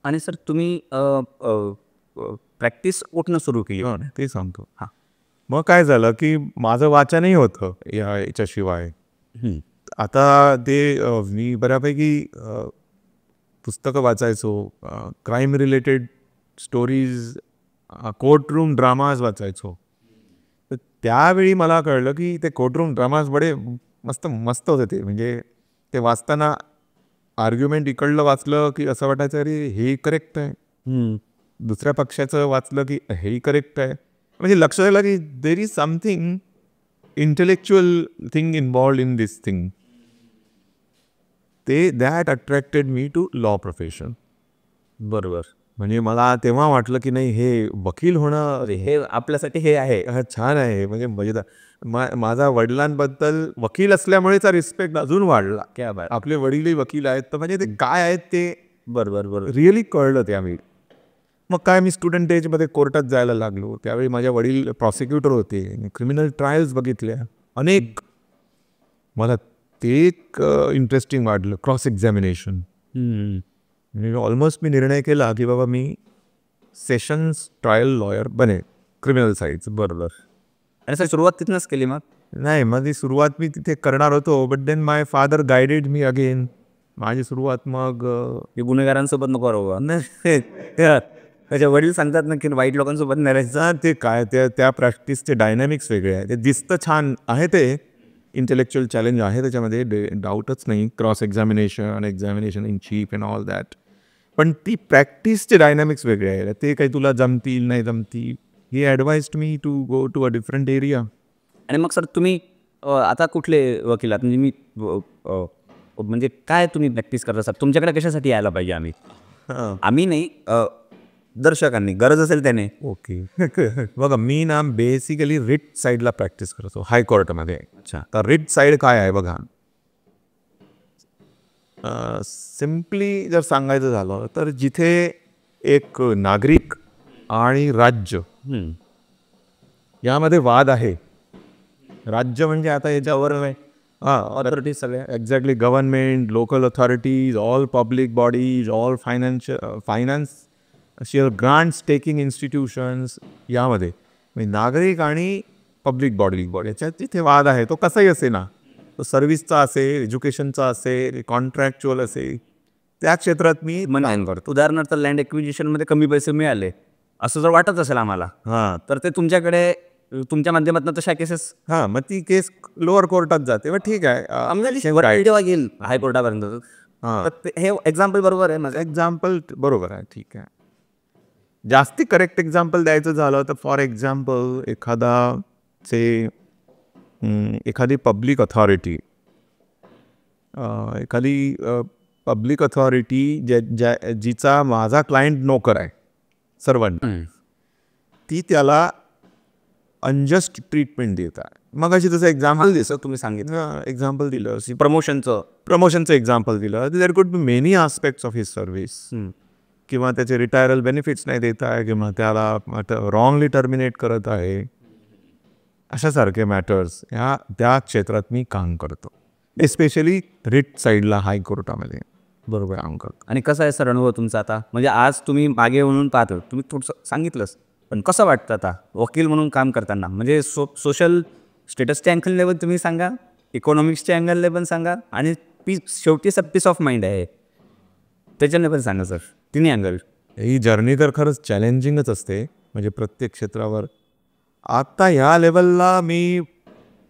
आणि सर तुम्ही प्रॅक्टिस कुठनं सुरू केली? ते सांगतो. मग काय झालं की माझं वाचनही होतं याच्याशिवाय. आता ते मी बऱ्यापैकी पुस्तकं वाचायचो, crime related stories, courtroom dramas वाचायचो. तर त्यावेळी मला कळलं की ते कोर्टरूम ड्रामाज बडे मस्त होते ते. म्हणजे ते वाचताना आर्ग्युमेंट इकडलं वाचलं की असं वाटायचं अरे हे करेक्ट आहे, दुसऱ्या पक्षाचं वाचलं की हेही करेक्ट आहे. म्हणजे लक्षात आलं की there is something intellectual thing involved in this thing. That attracted me to law profession. बरोबर. म्हणजे मला तेव्हा वाटलं की नाही, हे वकील होणं हे आपल्यासाठी हे आहे, छान आहे. म्हणजे मजेदार. माझा वडिलांबद्दल वकील असल्यामुळेचा रिस्पेक्ट अजून वाढला. क्या बात. आपले वडीलही वकील आहेत, तर म्हणजे ते काय आहेत ते बरोबर रिअली कळलं त्यावेळी. मग काय, मी स्टुडंट एजमध्ये कोर्टात जायला लागलो. त्यावेळी माझ्या वडील प्रॉसिक्युटर होते. क्रिमिनल ट्रायल्स बघितल्या अनेक. मला ते एक इंटरेस्टिंग वाटलं, क्रॉस एक्झामिनेशन. म्हणजे ऑलमोस्ट मी निर्णय केला की बाबा मी सेशन्स ट्रायल लॉयर बने, क्रिमिनल साईडचं. बरोबर. आणि सर सुरुवात तिथूनच केली? मग नाही, माझी सुरुवात मी तिथे करणार होतो, but then my father guided me again. माझी सुरुवात मग गुन्हेगारांसोबत नको राहू. त्याच्या वडील सांगतात ना की वाईट लोकांसोबत नाही राहायचं. ते काय त्या प्रॅक्टिसचे डायनॅमिक्स वेगळे आहे. ते दिसतं छान आहे, ते इंटेलेक्च्युअल चॅलेंज आहे त्याच्यामध्ये, डाऊटच नाही. Cross examination, examination in chief and all that. पण ती प्रॅक्टिसचे डायनॅमिक्स वेगळे आहे. ते काही तुला जमतील नाही जमतील. He advised me to go to a different area. आणि मग सर तुम्ही आता कुठले वकील आहात? म्हणजे म्हणजे काय तुम्ही प्रॅक्टिस करता सर? तुमच्याकडे कशासाठी यायला पाहिजे आम्ही? आम्ही नाही, दर्शकांनी गरज असेल त्याने. ओके. बघा, मी ना बेसिकली रिट साईडला प्रॅक्टिस करतो, हायकोर्टमध्ये. अच्छा. तर रिट साईड काय आहे बघा, सिम्पली जर सांगायचं झालं तर जिथे एक नागरिक आणि राज्य यामध्ये वाद आहे. राज्य म्हणजे आता याच्यावर अथॉरिटीज सगळ्या, exactly, government, local authorities, all public bodies, all financial grants taking institutions, यामध्ये म्हणजे नागरिक आणि पब्लिक बॉडी याच्यात जिथे वाद आहे, तो कसाही असे ना, तो सर्व्हिसचा असेल, एज्युकेशनचा असेल, कॉन्ट्रॅक्च्युअल असेल, त्या क्षेत्रात मी काम करतो. उदाहरणार्थ लँड ॲक्विजिशनमध्ये कमी पैसे मिळाले असं जर वाटत असेल आम्हाला, तर ते तुमच्याकडे, तुमच्या माध्यमातून तशा केसेस, मग ती केस लोअर कोर्टात जाते. मग ठीक आहे, जेव्हा घेईल हायकोर्टापर्यंत. हे एक्झाम्पल बरोबर आहे माझं? एक्झाम्पल बरोबर आहे, ठीक आहे. जास्ती करेक्ट एक्झाम्पल द्यायचं झालं तर फॉर एक्झाम्पल एखादी पब्लिक अथॉरिटी, जिचा माझा क्लायंट नोकर आहे, सर्वंट, ती त्याला अनजस्ट ट्रीटमेंट देत आहे. मग अशी जसं एक्झाम्पल दिसत तुम्ही सांगितलं एक्झाम्पल दिलं प्रमोशनचं एक्झाम्पल दिलं. There could be many aspects of his service, किंवा त्याचे रिटायरल बेनिफिट्स नाही देत आहे, किंवा त्याला रॉंगली टर्मिनेट करत आहे, अशासारखे मॅटर्स ह्या त्या क्षेत्रात मी काम करतो. एस्पेशली रिट साईडला हायकोर्टामध्ये बरोबर. काम करतो. आणि कसं आहे सर अनुभव तुमचा आता, म्हणजे आज तुम्ही मागे म्हणून पाहतो, तुम्ही थोडंसं सांगितलंच, पण कसं वाटतं आता वकील म्हणून काम करताना, म्हणजे सोशल स्टेटसच्या अँगलने पण तुम्ही सांगा, इकॉनॉमिक्सच्या अँगलने पण सांगा, आणि शेवटी पीस ऑफ माइंड आहे त्याच्याने पण सांगा सर, तिन्ही अँगल. ही जर्नी तर खरंच चॅलेंजिंगच असते, म्हणजे प्रत्येक क्षेत्रावर. आता ह्या लेवलला मी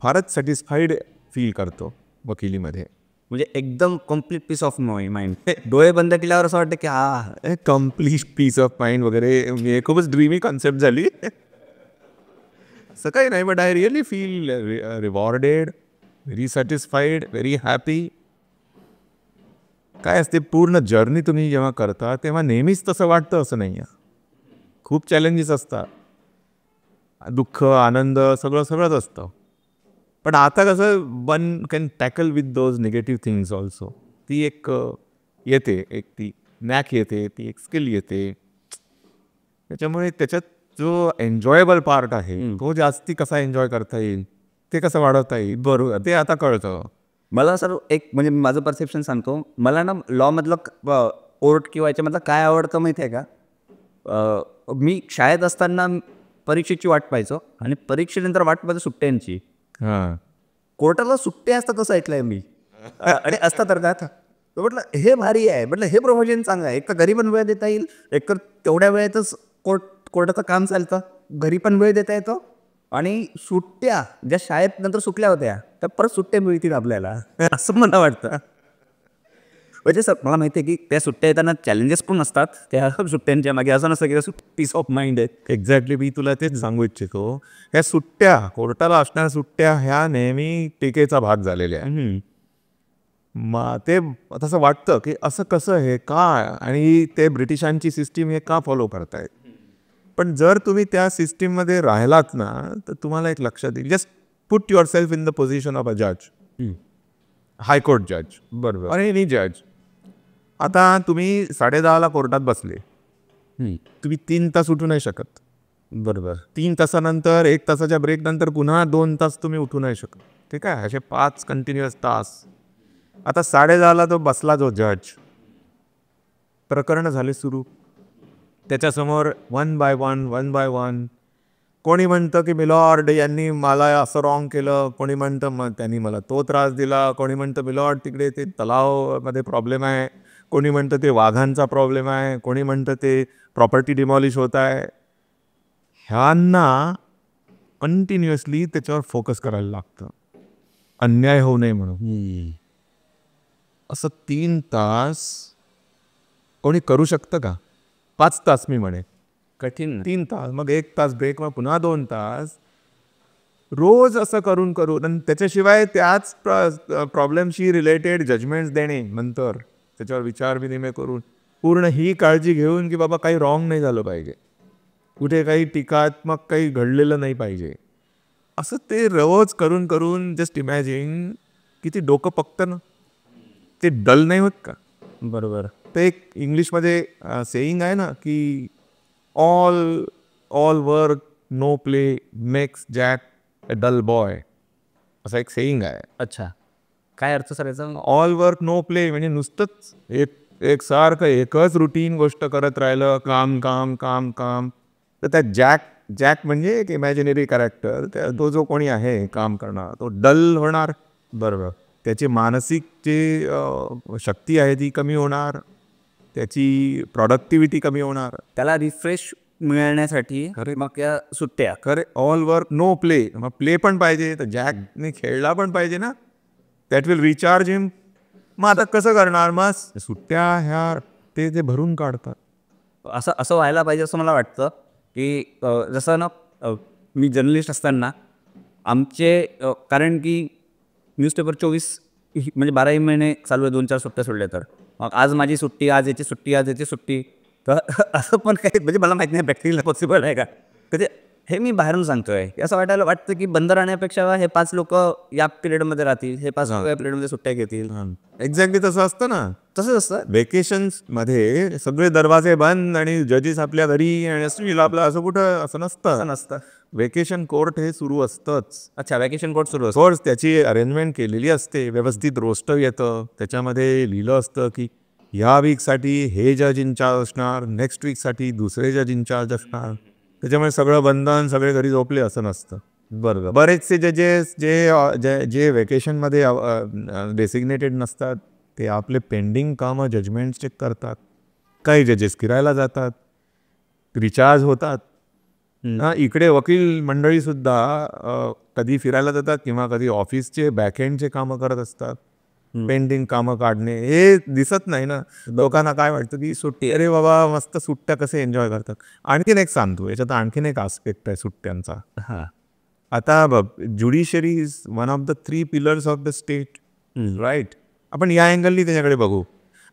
फारच सॅटिस्फाईड फील करतो वकिलीमध्ये. म्हणजे एकदम कम्प्लीट पीस ऑफ माइंड, डोळे बंद केल्यावर असं वाटतं की हा कम्प्लीट पीस ऑफ माइंड वगैरे, हे खूपच ड्रीमी कॉन्सेप्ट झाली. असं काही नाही, but I really feel rewarded, very satisfied, very happy. काय असते, पूर्ण जर्नी तुम्ही जेव्हा करता तेव्हा नेहमीच तसं वाटतं असं नाही आहे. खूप चॅलेंजेस असतात, दुःख आनंद सगळंच असतं. पण आता कसं one can tackle with those negative things also. ती एक येते, एक ती नॅक येते, ती एक स्किल येते. त्याच्यामुळे त्याच्यात जो एन्जॉयबल पार्ट आहे तो जास्ती कसा एन्जॉय करता येईल, ते कसं वाढवता येईल, बरोबर ते आता कळतं मला. सर एक म्हणजे माझं परसेप्शन सांगतो, मला ना लॉमधलं कोर्ट किंवा याच्यामधलं काय आवडतं माहिती आहे का, मी शाळेत असताना परीक्षेची वाट पाहायचो, आणि परीक्षेनंतर वाट पाहायचो सुट्ट्यांची. हां, कोर्टाला सुट्ट्या असतात असं ऐकलंय मी, आणि असतात तर का म्हटलं हे भारी आहे, म्हटलं हे प्रमोशन चांगलं आहे, एक तर घरी पण वेळ देता येईल, एक तर तेवढ्या वेळेतच कोर्टाचं काम चालतं, घरी पण वेळ देता येतो, आणि सुट्ट्या ज्या शाळेत नंतर सुटल्या होत्या त्या परत सुट्ट्या मिळतील आपल्याला, असं मला वाटतं. म्हणजे सर मला माहिती आहे की त्या सुट्ट्या येताना चॅलेंजेस पण असतात त्या सुट्ट्यांच्या मागे, असं नसतं की पीस ऑफ माइंड आहे. एक्झॅक्टली. मी तुला तेच सांगू इच्छितो, ह्या सुट्ट्या, कोर्टाला असणाऱ्या सुट्ट्या ह्या नेहमी टीकेचा भाग झालेल्या आहे. मग ते तसं वाटतं की असं कसं हे का, आणि ते ब्रिटिशांची सिस्टीम हे का फॉलो करतायत. पण जर तुम्ही त्या सिस्टीममध्ये राहिलात ना, तर तुम्हाला एक लक्षात येईल. Just put your self in the position of a जज, हायकोर्ट जज, बरोबर, आणि एनी जज. आता तुम्ही 10:30 कोर्टात बसले, तुम्ही 3 तास उठू नाही शकत, बरोबर. 3 तासानंतर 1 तासाच्या ब्रेक नंतर पुन्हा 2 तास तुम्ही उठू नाही शकत. ठीक आहे, असे 5 कंटिन्युअस तास. आता 10:30 तो बसला जो जज, प्रकरण झाले सुरू, त्याच्यासमोर वन बाय वन कोणी म्हणतं की मिलॉर्ड यांनी मला असं रॉंग केलं, कोणी म्हणतं मग त्यांनी मला तो त्रास दिला, कोणी म्हणतं मिलॉर्ड तिकडे ते तलावमध्ये प्रॉब्लेम आहे, कोणी म्हणतं ते वाघांचा प्रॉब्लेम आहे, कोणी म्हणतं ते प्रॉपर्टी डिमॉलिश होत आहे. ह्यांना कंटिन्युअसली त्याच्यावर फोकस करायला लागतं, अन्याय होऊ नये म्हणून. असं 3 तास कोणी करू शकतं का? 5 तास मी म्हणे, कठीण. 3 तास, मग 1 तास ब्रेक, मग पुन्हा 2 तास, रोज असं करून आणि त्याच्याशिवाय त्याच प्रॉब्लेमशी रिलेटेड जजमेंट्स देणे नंतर, त्याच्यावर विचार विनिमय करून, पूर्ण ही काळजी घेऊन की बाबा काही रॉंग नाही झालं पाहिजे, कुठे काही टीकात्मक काही घडलेलं नाही पाहिजे. असं ते रोज करून जस्ट इमॅजिन किती डोकं पकतं ना. ते डल नाही होत का? बरोबर. ते एक इंग्लिशमध्ये सेईंग आहे ना की all work no play makes Jack a dull boy, असा एक सेईंग आहे. अच्छा, काय अर्थ सर याचा? ऑल वर्क नो प्ले म्हणजे नुसतंच एक सारखं एकच रुटीन गोष्ट करत राहिलं, काम काम काम काम, तर त्या जॅक म्हणजे एक इमॅजिनरी कॅरेक्टर, तो जो कोणी आहे काम करणार तो डल होणार. बरोबर. त्याची मानसिक जे शक्ती आहे ती कमी होणार, त्याची प्रॉडक्टिव्हिटी कमी होणार, त्याला रिफ्रेश मिळण्यासाठी मग या सुट्ट्या. खरे ऑल वर्क नो प्ले, मग प्ले पण पाहिजे, तर जॅकने खेळला पण पाहिजे ना, दॅट विल रिचार्ज हिम. मग आता कसं करणार, मग सुट्ट्या ह्या ते भरून काढतात. असं व्हायला पाहिजे असं मला वाटतं की जसं ना मी जर्नलिस्ट असताना आमचे कारण की न्यूजपेपर 24 म्हणजे 12 महिने चालू आहे, 2-4 सुट्ट्या सोडल्या तर मग आज माझी सुट्टी, आज याची सुट्टी, आज याची सुट्टी, तर असं पण काही म्हणजे मला माहिती नाही प्रॅक्टिकल पॉसिबल आहे का, तर ते हे मी बाहेरून सांगतोय. असं वाटतं की बंद राहण्यापेक्षा हे 5 लोक या पिरियडमध्ये राहतील, हे 5 लोक या पिरियडमध्ये सुट्ट्या घेतील. एक्झॅक्टली तसं असतं ना. तसंच असतं. वेकेशन्स मध्ये सगळे दरवाजे बंद आणि जजेस आपल्या घरी आणि आपलं असं कुठं असं नसतं. वेकेशन कोर्ट हे सुरू असतंच. अच्छा, वॅकेशन कोर्ट सुरू असतो. कोर्स त्याची अरेंजमेंट केलेली असते, व्यवस्थित रोस्टर येतं, त्याच्यामध्ये लिहिलं असतं की ह्या वीकसाठी हे जज इन्चार्ज असणार, नेक्स्ट वीकसाठी दुसरे जज इन्चार्ज असणार. त्याच्यामुळे सगळं बंधन, सगळे घरी झोपले असं नसतं. बरोबर. बरेचसे जजेस जे वेकेशनमध्ये डेसिग्नेटेड नसतात ते आपले पेंडिंग कामं जजमेंट चेक करतात. काही जजेस फिरायला जातात, रिचार्ज होतात. इकडे वकील मंडळीसुद्धा कधी फिरायला जातात किंवा कधी ऑफिसचे बॅकएंडचे कामं करत असतात. पेंडिंग कामं काढणे हे दिसत नाही ना. लोकांना काय वाटतं की सुट्टी, अरे बाबा मस्त सुट्ट्या कसे एन्जॉय करतात. आणखीन एक सांगतो, याच्यात आणखीन एक आस्पेक्ट आहे सुट्ट्यांचा. हां. आता बघ, judiciary is one of the 3 pillars of the state, right. आपण या अँगलनी त्याच्याकडे बघू.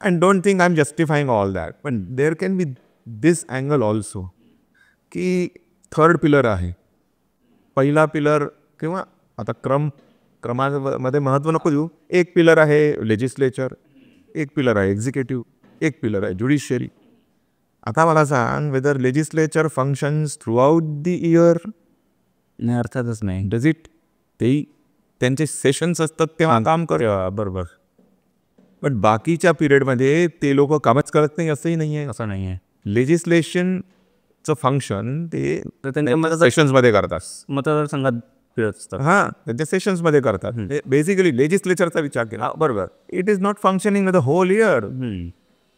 And don't think I am justifying all that, पण there can be this angle also की 3rd पिलर आहे. पहिला पिलर किंवा आता क्रमामध्ये महत्त्व नको देऊ. एक पिलर आहे लेजिस्लेचर, एक पिलर आहे एक्झिक्युटिव्ह, एक पिलर आहे ज्युडिशरी. आता मला सांग, whether legislature functions throughout the year? नाही, अर्थातच नाही. Does it? तेही त्यांचे सेशन्स असतात तेव्हा काम कर. बरोबर. पण बाकीच्या पिरियडमध्ये ते लोक कामच करत नाही असंही नाही आहे. असं नाही आहे. लेजिस्लेशनचं फंक्शन ते त्यांच्या सेशन्समध्ये करतात, मतदारसंघात फिरत असतात. हां, त्यांच्या सेशन्समध्ये करतात. बेसिकली लेजिस्लेचरचा विचार केला. बरोबर. It is not functioning the whole year.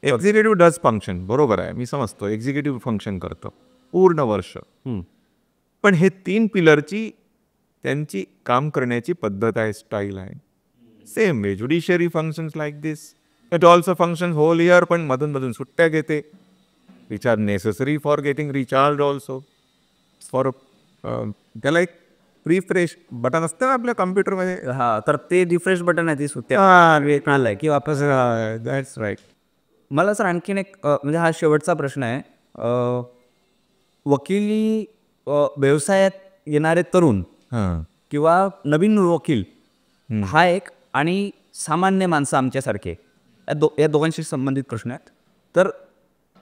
Executive does function, बरोबर आहे, मी समजतो. एक्झिक्युटिव्ह फंक्शन करतं पूर्ण वर्ष. पण हे 3 पिलरची त्यांची काम करण्याची पद्धत आहे, स्टाईल आहे. Same way judiciary functions like this. It also function whole year, पण मधून सुट्ट्या घेते, which are necessary for getting recharge also. For त्याला एक रिफ्रेश बटन असतं ना आपल्या कम्प्युटरमध्ये. हां, तर ते रिफ्रेश बटन आहे, ती सुट्ट्या मिळालं की वापस. That's right. मला सर आणखीन एक म्हणजे हा शेवटचा प्रश्न आहे. वकिली व्यवसायात येणारे तरुण किंवा नवीन वकील हा एक, आणि सामान्य माणसं आमच्यासारखे, या दोघांशी संबंधित प्रश्न आहेत. तर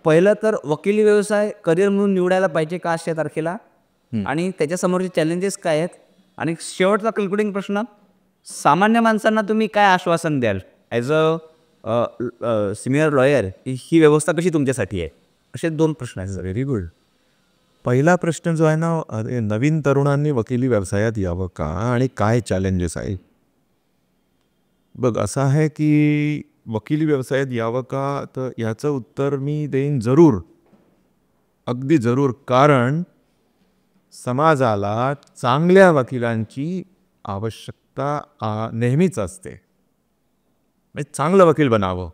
पहिलं तर वकिली व्यवसाय करिअर म्हणून निवडायला पाहिजे का अशा तारखेला, आणि त्याच्यासमोरचे चॅलेंजेस काय आहेत, आणि शेवटचा कन्क्लुडिंग प्रश्न, सामान्य माणसांना तुम्ही काय आश्वासन द्याल ॲज अ सिनियर लॉयर, ही व्यवस्था कशी तुमच्यासाठी आहे? असे 2 प्रश्न आहेत. Very good. पहिला प्रश्न जो आहे ना, नवीन तरुणांनी वकिली व्यवसायात यावं का आणि काय चॅलेंजेस आहेत? बघ, असं आहे की वकिली व्यवसायात यावं का, तर याचं उत्तर मी देईन जरूर, अगदी जरूर. कारण समाजाला चांगल्या वकिलांची आवश्यकता नेहमीच असते. म्हणजे चांगलं वकील बनावं.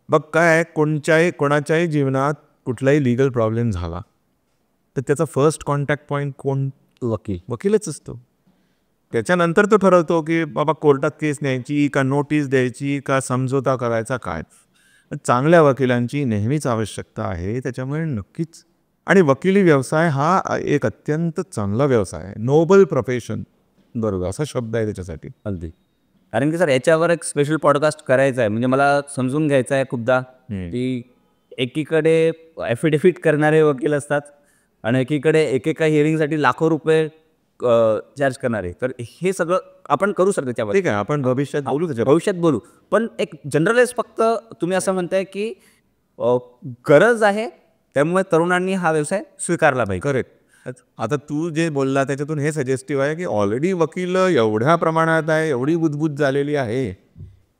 बघ काय, कोणाच्याही जीवनात कुठलाही लिगल प्रॉब्लेम झाला तर त्याचा फर्स्ट कॉन्टॅक्ट पॉईंट कोण? वकीलच असतो. त्याच्यानंतर तो ठरवतो की बाबा कोर्टात केस न्यायची का नोटीस द्यायची का समझोता करायचा काय. चांगल्या वकिलांची नेहमीच आवश्यकता आहे. त्याच्यामुळे नक्कीच, आणि वकिली व्यवसाय हा एक अत्यंत चांगला व्यवसाय आहे, नोबल प्रोफेशन. बरोबर, असा शब्द आहे त्याच्यासाठी. अगदी. कारण की सर याच्यावर एक स्पेशल पॉडकास्ट करायचा आहे. म्हणजे मला समजून घ्यायचं आहे खूपदा की एकीकडे ॲफिडेव्हिट करणारे वकील असतात आणि एकीकडे एकेका हिअरिंगसाठी लाखो रुपये चार्ज करणारे. तर हे सगळं आपण करू सर त्याच्यावर. ठीक आहे, आपण भविष्यात बोलू, भविष्यात बोलू. पण एक जनरलाइज फक्त तुम्ही असं म्हणताय की गरज आहे, त्यामुळे तरुणांनी हा व्यवसाय स्वीकारला पाहिजे. करेक्ट. आता तू जे बोलला त्याच्यातून हे सजेस्टिव्ह आहे की ऑलरेडी वकील एवढ्या प्रमाणात आहे, एवढी बुजबूज झालेली आहे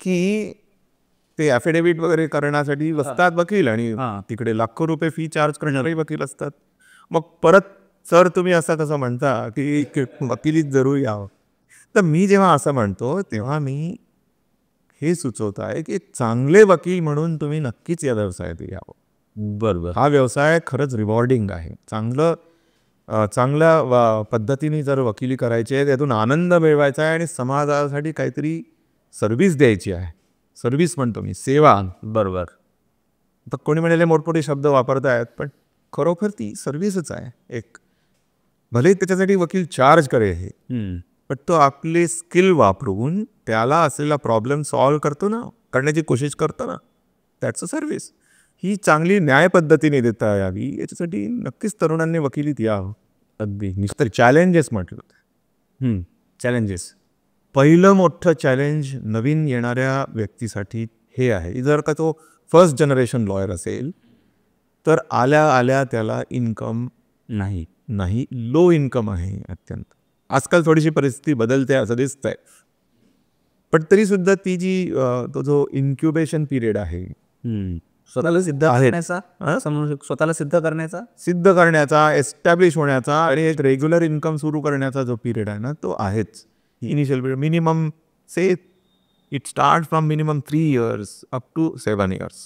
की ते ॲफिडेव्हिट वगैरे करण्यासाठी बसतात वकील, आणि तिकडे लाखो रुपये फी चार्ज करणारे वकील असतात. मग परत सर तुम्ही असं म्हणता की वकिलीत जरूर यावं. तर मी जेव्हा असं म्हणतो तेव्हा मी हे सुचवत आहे की चांगले वकील म्हणून तुम्ही नक्कीच या व्यवसायात यावं. बरोबर. हा व्यवसाय खरंच रिवॉर्डिंग आहे. चांगल्या पद्धतीने जर वकिली करायची आहे, त्यातून आनंद मिळवायचा आहे आणि समाजासाठी काहीतरी सर्व्हिस द्यायची आहे. सर्व्हिस म्हणतो मी, सेवा. बरोबर. तर कोणी म्हणाले मोठमोठे शब्द वापरतायत, पण खरोखर ती सर्व्हिसच आहे. एक भले त्याच्यासाठी वकील चार्ज करे हे, पण तो आपले स्किल वापरून त्याला असलेला प्रॉब्लेम सॉल्व्ह करतो ना, करण्याची कोशिश करतो ना, दॅट्स अ सर्व्हिस. ही चांगली न्याय पद्धतीने देता यावी याच्यासाठी नक्कीच तरुणांनी वकिलीत यावं. अगदी तर चॅलेंजेस म्हटलं, चॅलेंजेस. पहिलं मोठं चॅलेंज नवीन येणाऱ्या व्यक्तीसाठी हे आहे, जर का तो फर्स्ट जनरेशन लॉयर असेल तर आल्या आल्या त्याला इन्कम नाही, लो इन्कम आहे अत्यंत. आजकाल थोडीशी परिस्थिती बदलते असं दिसत आहे, पण तरीसुद्धा ती जी तो जो इन्क्युबेशन पिरियड आहे, स्वतःला सिद्ध करण्याचा, स्वतःला सिद्ध करण्याचा, एस्टॅब्लिश होण्याचा आणि एक रेग्युलर इन्कम सुरू करण्याचा जो पिरियड आहे ना, तो आहेच. Initial period minimum say it start from minimum 3 years up to 7 years,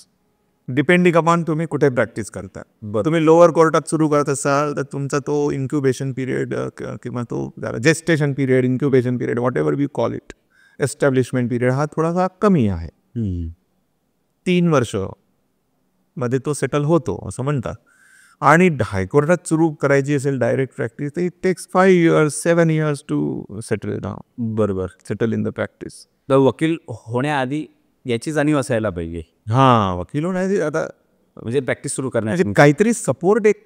depending upon तुम्ही कुठे प्रॅक्टिस करता. तुम्ही लोअर कोर्टात सुरू करत असाल तर तुमचा तो इन्क्युबेशन पिरियड किंवा तो gestation period, incubation period, whatever we call it, establishment period हा थोडासा कमी आहे. 3 वर्ष मध्ये तो सेटल होतो असं म्हणतात. आणि हायकोर्टात सुरू करायची असेल डायरेक्ट प्रॅक्टिस तर it takes 5 years 7 years to settle down. बरोबर. Settle in the practice. तर वकील होण्याआधी याची जाणीव असायला पाहिजे. वकील होण्याची आता म्हणजे प्रॅक्टिस सुरू करण्याची काहीतरी सपोर्ट एक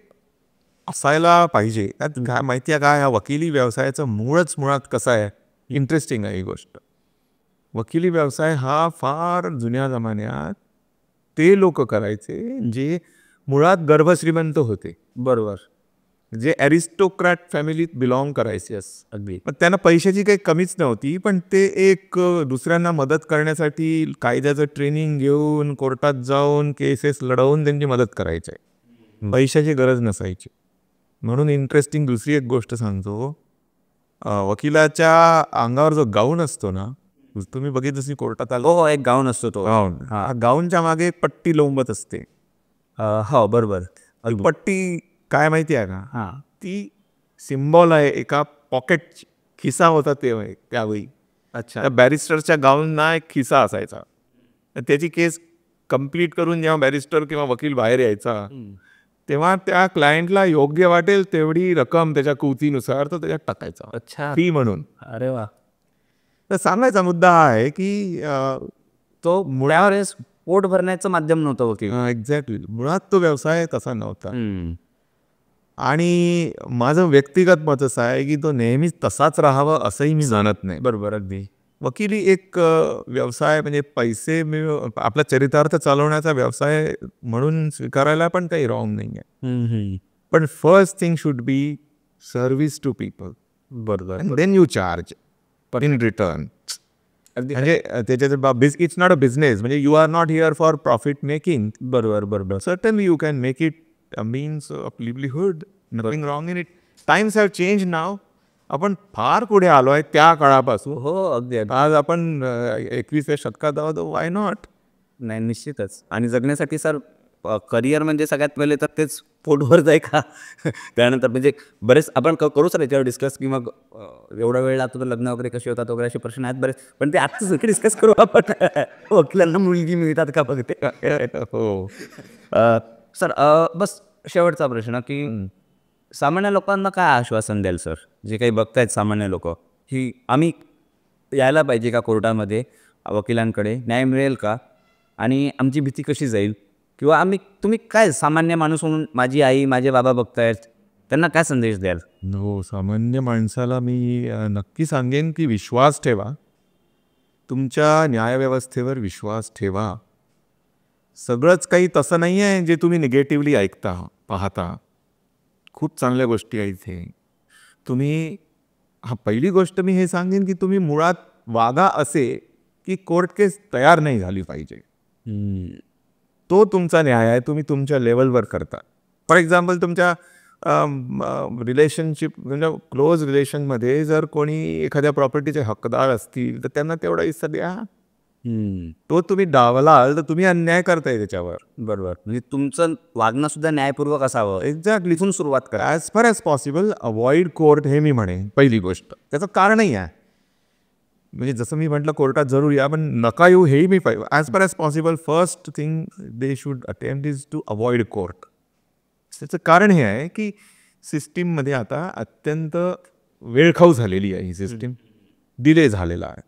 असायला पाहिजे. त्यात काय माहिती आहे का, ह्या वकिली व्यवसायाचं मुळात कसं आहे, इंटरेस्टिंग आहे ही गोष्ट. वकिली व्यवसाय हा फार जुन्या जमान्यात ते लोक करायचे जे मुळात गर्भश्रीमंत होते. बरोबर. जे ॲरिस्टोक्रॅट फॅमिलीत बिलॉंग करायचे. अगदी. पण त्यांना पैशाची काही कमीच नव्हती, पण ते एक दुसऱ्यांना मदत करण्यासाठी कायद्याचं ट्रेनिंग घेऊन कोर्टात जाऊन केसेस लढवून त्यांची मदत करायचे. पैशाची गरज नसायची. म्हणून इंटरेस्टिंग दुसरी एक गोष्ट सांगतो, वकिलाच्या अंगावर जो गाऊन असतो ना, तुम्ही बघितलं असेल कोर्टात आलो. हो, एक गाऊन असतो तो. गाऊनच्या मागे एक पट्टी लोंबत असते. हो, बरोबर. पट्टी काय माहिती आहे का, ती सिम्बॉल आहे एका पॉकेटची. खिसा होता त्यावेळी. अच्छा. बॅरिस्टरच्या गाऊनना एक खिसा असायचा. त्याची केस कंप्लीट करून जेव्हा बॅरिस्टर किंवा वकील बाहेर यायचा तेव्हा त्या क्लायंटला योग्य वाटेल तेवढी रक्कम त्याच्या कुवतीनुसार तो त्याच्यात टाकायचा. अच्छा. फी म्हणून. अरे वा. तर सांगायचा मुद्दा हा आहे की तो मुळावर पोट भरण्याचं माध्यम नव्हतं वकील. एक्झॅक्टली. मुळात तो व्यवसाय तसा नव्हता. आणि माझं व्यक्तिगत मत असं आहे की तो नेहमीच तसाच राहावं असंही मी जाणत नाही. बरोबर. अगदी. वकिली एक व्यवसाय म्हणजे पैसे आपला चरितार्थ चालवण्याचा व्यवसाय म्हणून स्वीकारायला पण काही रॉंग नाही आहे. पण first thing should be service to people. बरोबर. Then you charge in return. म्हणजे त्याच्यात इट्स नॉट अ बिझनेस. म्हणजे you are not here for profit making. बरोबर. Certainly you can make it a means of livelihood. Nothing wrong in it. Times have changed now. आपण फार पुढे आलो आहे त्या काळापासून. हो, अगदी. आज आपण 21व्या शतकात आहोत. Why not. नाही, निश्चितच. आणि जगण्यासाठी सर करिअर म्हणजे सगळ्यात पहिले तर तेच पोटवर जाय का. त्यानंतर म्हणजे बरेच आपण करू सर याच्यावर डिस्कस, की मग एवढा वेळ लागतो तर लग्न वगैरे कसे होतात वगैरे असे प्रश्न आहेत बरेच, पण ते आजचं सगळे डिस्कस करू आपण. वकिलांना मुलगी मिळतात का बघते. हो सर, बस शेवटचा प्रश्न की सामान्य लोकांना काय आश्वासन द्याल सर, जे काही बघतायत सामान्य लोक, की आम्ही यायला पाहिजे का कोर्टामध्ये, वकिलांकडे न्याय मिळेल का, आणि आमची भीती कशी जाईल, किंवा तुम्ही काय सामान्य माणूस म्हणून, माझी आई माझे बाबा बघतायत, त्यांना काय संदेश द्याल? हो, सामान्य माणसाला मी नक्की सांगेन की विश्वास ठेवा. तुमच्या न्यायव्यवस्थेवर विश्वास ठेवा. सगळंच काही तसं नाही आहे जे तुम्ही निगेटिव्हली ऐकता पाहता. खूप चांगल्या गोष्टी आहेत इथे. तुम्ही पहिली गोष्ट मी हे सांगेन की तुम्ही मुळात वागा असे की कोर्ट केस तयार नाही झाली पाहिजे. तो तुमचा न्याय आहे. तुम्ही तुमच्या लेवलवर करता. फॉर एक्झाम्पल तुमच्या रिलेशनशिप म्हणजे क्लोज रिलेशनमध्ये जर कोणी एखाद्या प्रॉपर्टीचे हकदार असतील तर त्यांना तेवढा हिस्सा द्या. तो तुम्ही डावलाल तर तुम्ही अन्याय करताय त्याच्यावर. बरोबर. म्हणजे तुमचं वागणं सुद्धा न्यायपूर्वक असावं. एक्झॅक्टली. इथून सुरुवात करा. As far as possible avoid court, हे मी म्हणेन पहिली गोष्ट. त्याचं कारणही आहे. म्हणजे जसं मी म्हटलं कोर्टात जरूर या, पण नका येऊ हेही मी पाहिजे. As far as possible first thing they should attempt is to avoid court. त्याचं कारण हे आहे की सिस्टीममध्ये आता अत्यंत वेळखाऊ झालेली आहे ही सिस्टीम, डिले झालेला आहे.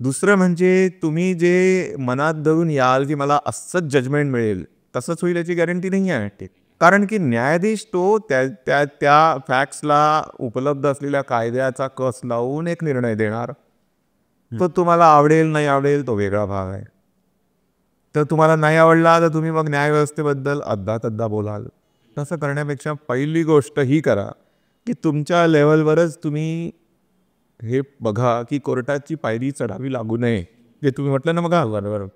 दुसरं म्हणजे तुम्ही जे मनात धरून याल की मला असंच जजमेंट मिळेल तसंच होईल याची गॅरंटी नाही आहे. कारण की न्यायाधीश तो त्या फॅक्ट्सला उपलब्ध असलेल्या कायद्याचा कस लावून एक निर्णय देणार. तो तुम्हाला आवडेल नाही आवडेल तो वेगळा भाग आहे. तर तुम्हाला नाही आवडला तर तुम्ही मग न्यायव्यवस्थेबद्दल अद्दा बोलाल. तसं करण्यापेक्षा पहिली गोष्ट ही करा की तुमच्या लेवलवरच तुम्ही हे बघा की कोर्टाची पायरी चढावी लागू नये. जे तुम्ही म्हटलं ना बघा, बरोबर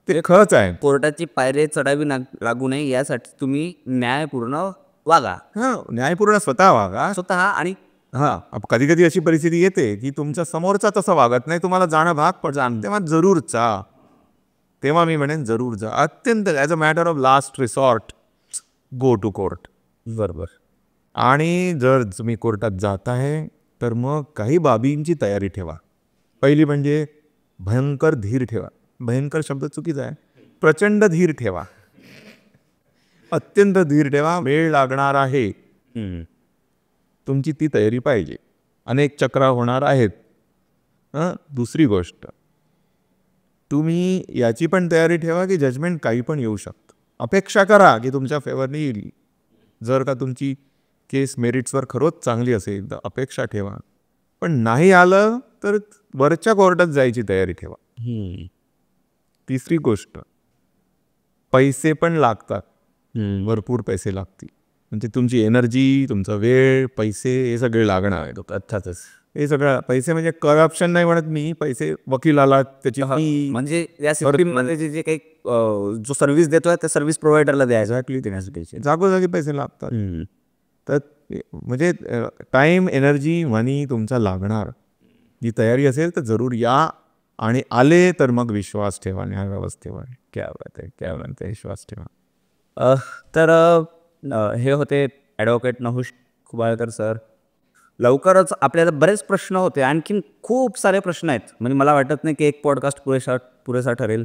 ते खरंच आहे. कोर्टाची पायरी चढावी लागू नये यासाठी तुम्ही न्यायपूर्ण वागा. हां, न्यायपूर्ण स्वतः वागा. स्वतः आणि हां, कधी कधी अशी परिस्थिती येते की तुमच्या समोरचा तसं वागत नाही, तुम्हाला जाणं भाग पडतं, तेव्हा जरूर जा. तेव्हा मी म्हणेन जरूर जा. अत्यंत as a matter of last resort go to court. बरोबर. आणि जर तुम्ही कोर्टात जात आहे तर मग काही बाबींची तयारी ठेवा. पहिली म्हणजे भयंकर धीर ठेवा. भयंकर शब्द चुकीचा आहे, प्रचंड धीर ठेवा. अत्यंत धीर ठेवा. वेळ लागणार आहे, तुमची ती तयारी पाहिजे. अनेक चक्रा होणार आहेत. दुसरी गोष्ट, तुम्ही याची पण तयारी ठेवा की जजमेंट काही पण येऊ शकतं. अपेक्षा करा की तुमच्या फेवरने येईल. जर का तुमची केस मेरिट्सवर खरोच चांगली असेल तर अपेक्षा ठेवा. पण नाही आलं तर वरच्या कोर्टात जायची तयारी ठेवा. तिसरी गोष्ट, पैसे पण लागतात. भरपूर पैसे लागतील. म्हणजे तुमची एनर्जी, तुमचा वेळ, पैसे हे सगळे लागणार आहेत. अर्थातच हे सगळं पैसे म्हणजे करप्शन नाही म्हणत मी, पैसे वकिलाला त्याची fee, म्हणजे या सिस्टीममध्ये जे काही जो सर्व्हिस देतोय त्या सर्व्हिस प्रोव्हायडरला द्यायचं. एक्झॅक्टली जागोजागी पैसे लागतात. तर म्हणजे टाईम, एनर्जी, मनी तुमचा लागणार. जी तयारी असेल तर जरूर या. आणि आले तर मग विश्वास ठेवा न्यायव्यवस्थेवर. क्या बात आहे, क्या बात आहे, विश्वास ठेवा. तर हे होते ॲडव्होकेट नहुष खुबाळकर सर. लवकरच आपल्याला बरेच प्रश्न होते, आणखीन खूप सारे प्रश्न आहेत. म्हणजे मला वाटत नाही की एक पॉडकास्ट पुरेसा ठरेल.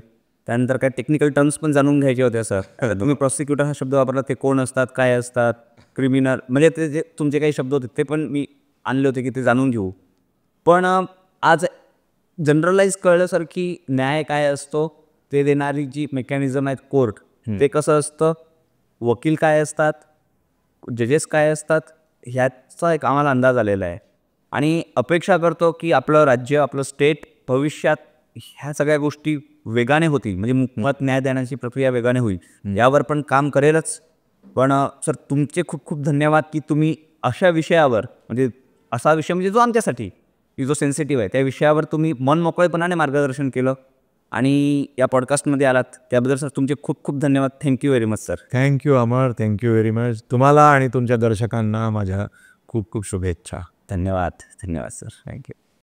त्यानंतर काय टेक्निकल टर्म्स पण जाणून घ्यायचे होते सर. तुम्ही प्रॉसिक्युटर हा शब्द वापरला, ते कोण असतात, काय असतात, क्रिमिनल, म्हणजे ते जे तुमचे काही शब्द होते ते पण मी आणले होते की ते जाणून घेऊ. पण आज जनरलाइज कळलं सर की न्याय काय असतो, ते देणारी जी मेकॅनिझम आहेत कोर्ट, ते कसं असतं, वकील काय असतात, जजेस काय असतात, ह्याचा एक आम्हाला अंदाज आलेला आहे. आणि अपेक्षा करतो की आपलं राज्य, आपलं स्टेट भविष्यात ह्या सगळ्या गोष्टी वेगाने होतील. म्हणजे मत न्याय देण्याची प्रक्रिया वेगाने होईल. यावर पण काम करेलच. पण सर तुमचे खूप खूप धन्यवाद की तुम्ही अशा विषयावर, म्हणजे असा विषय म्हणजे जो आमच्यासाठी जो सेन्सिटिव्ह आहे त्या विषयावर तुम्ही मन मोकळेपणाने मार्गदर्शन केलं आणि या पॉडकास्टमध्ये आलात. त्याबद्दल सर तुमचे खूप खूप धन्यवाद. Thank you very much sir. Thank you Amar, thank you very much. तुम्हाला आणि तुमच्या दर्शकांना माझ्या खूप खूप शुभेच्छा. धन्यवाद. धन्यवाद सर. थँक्यू.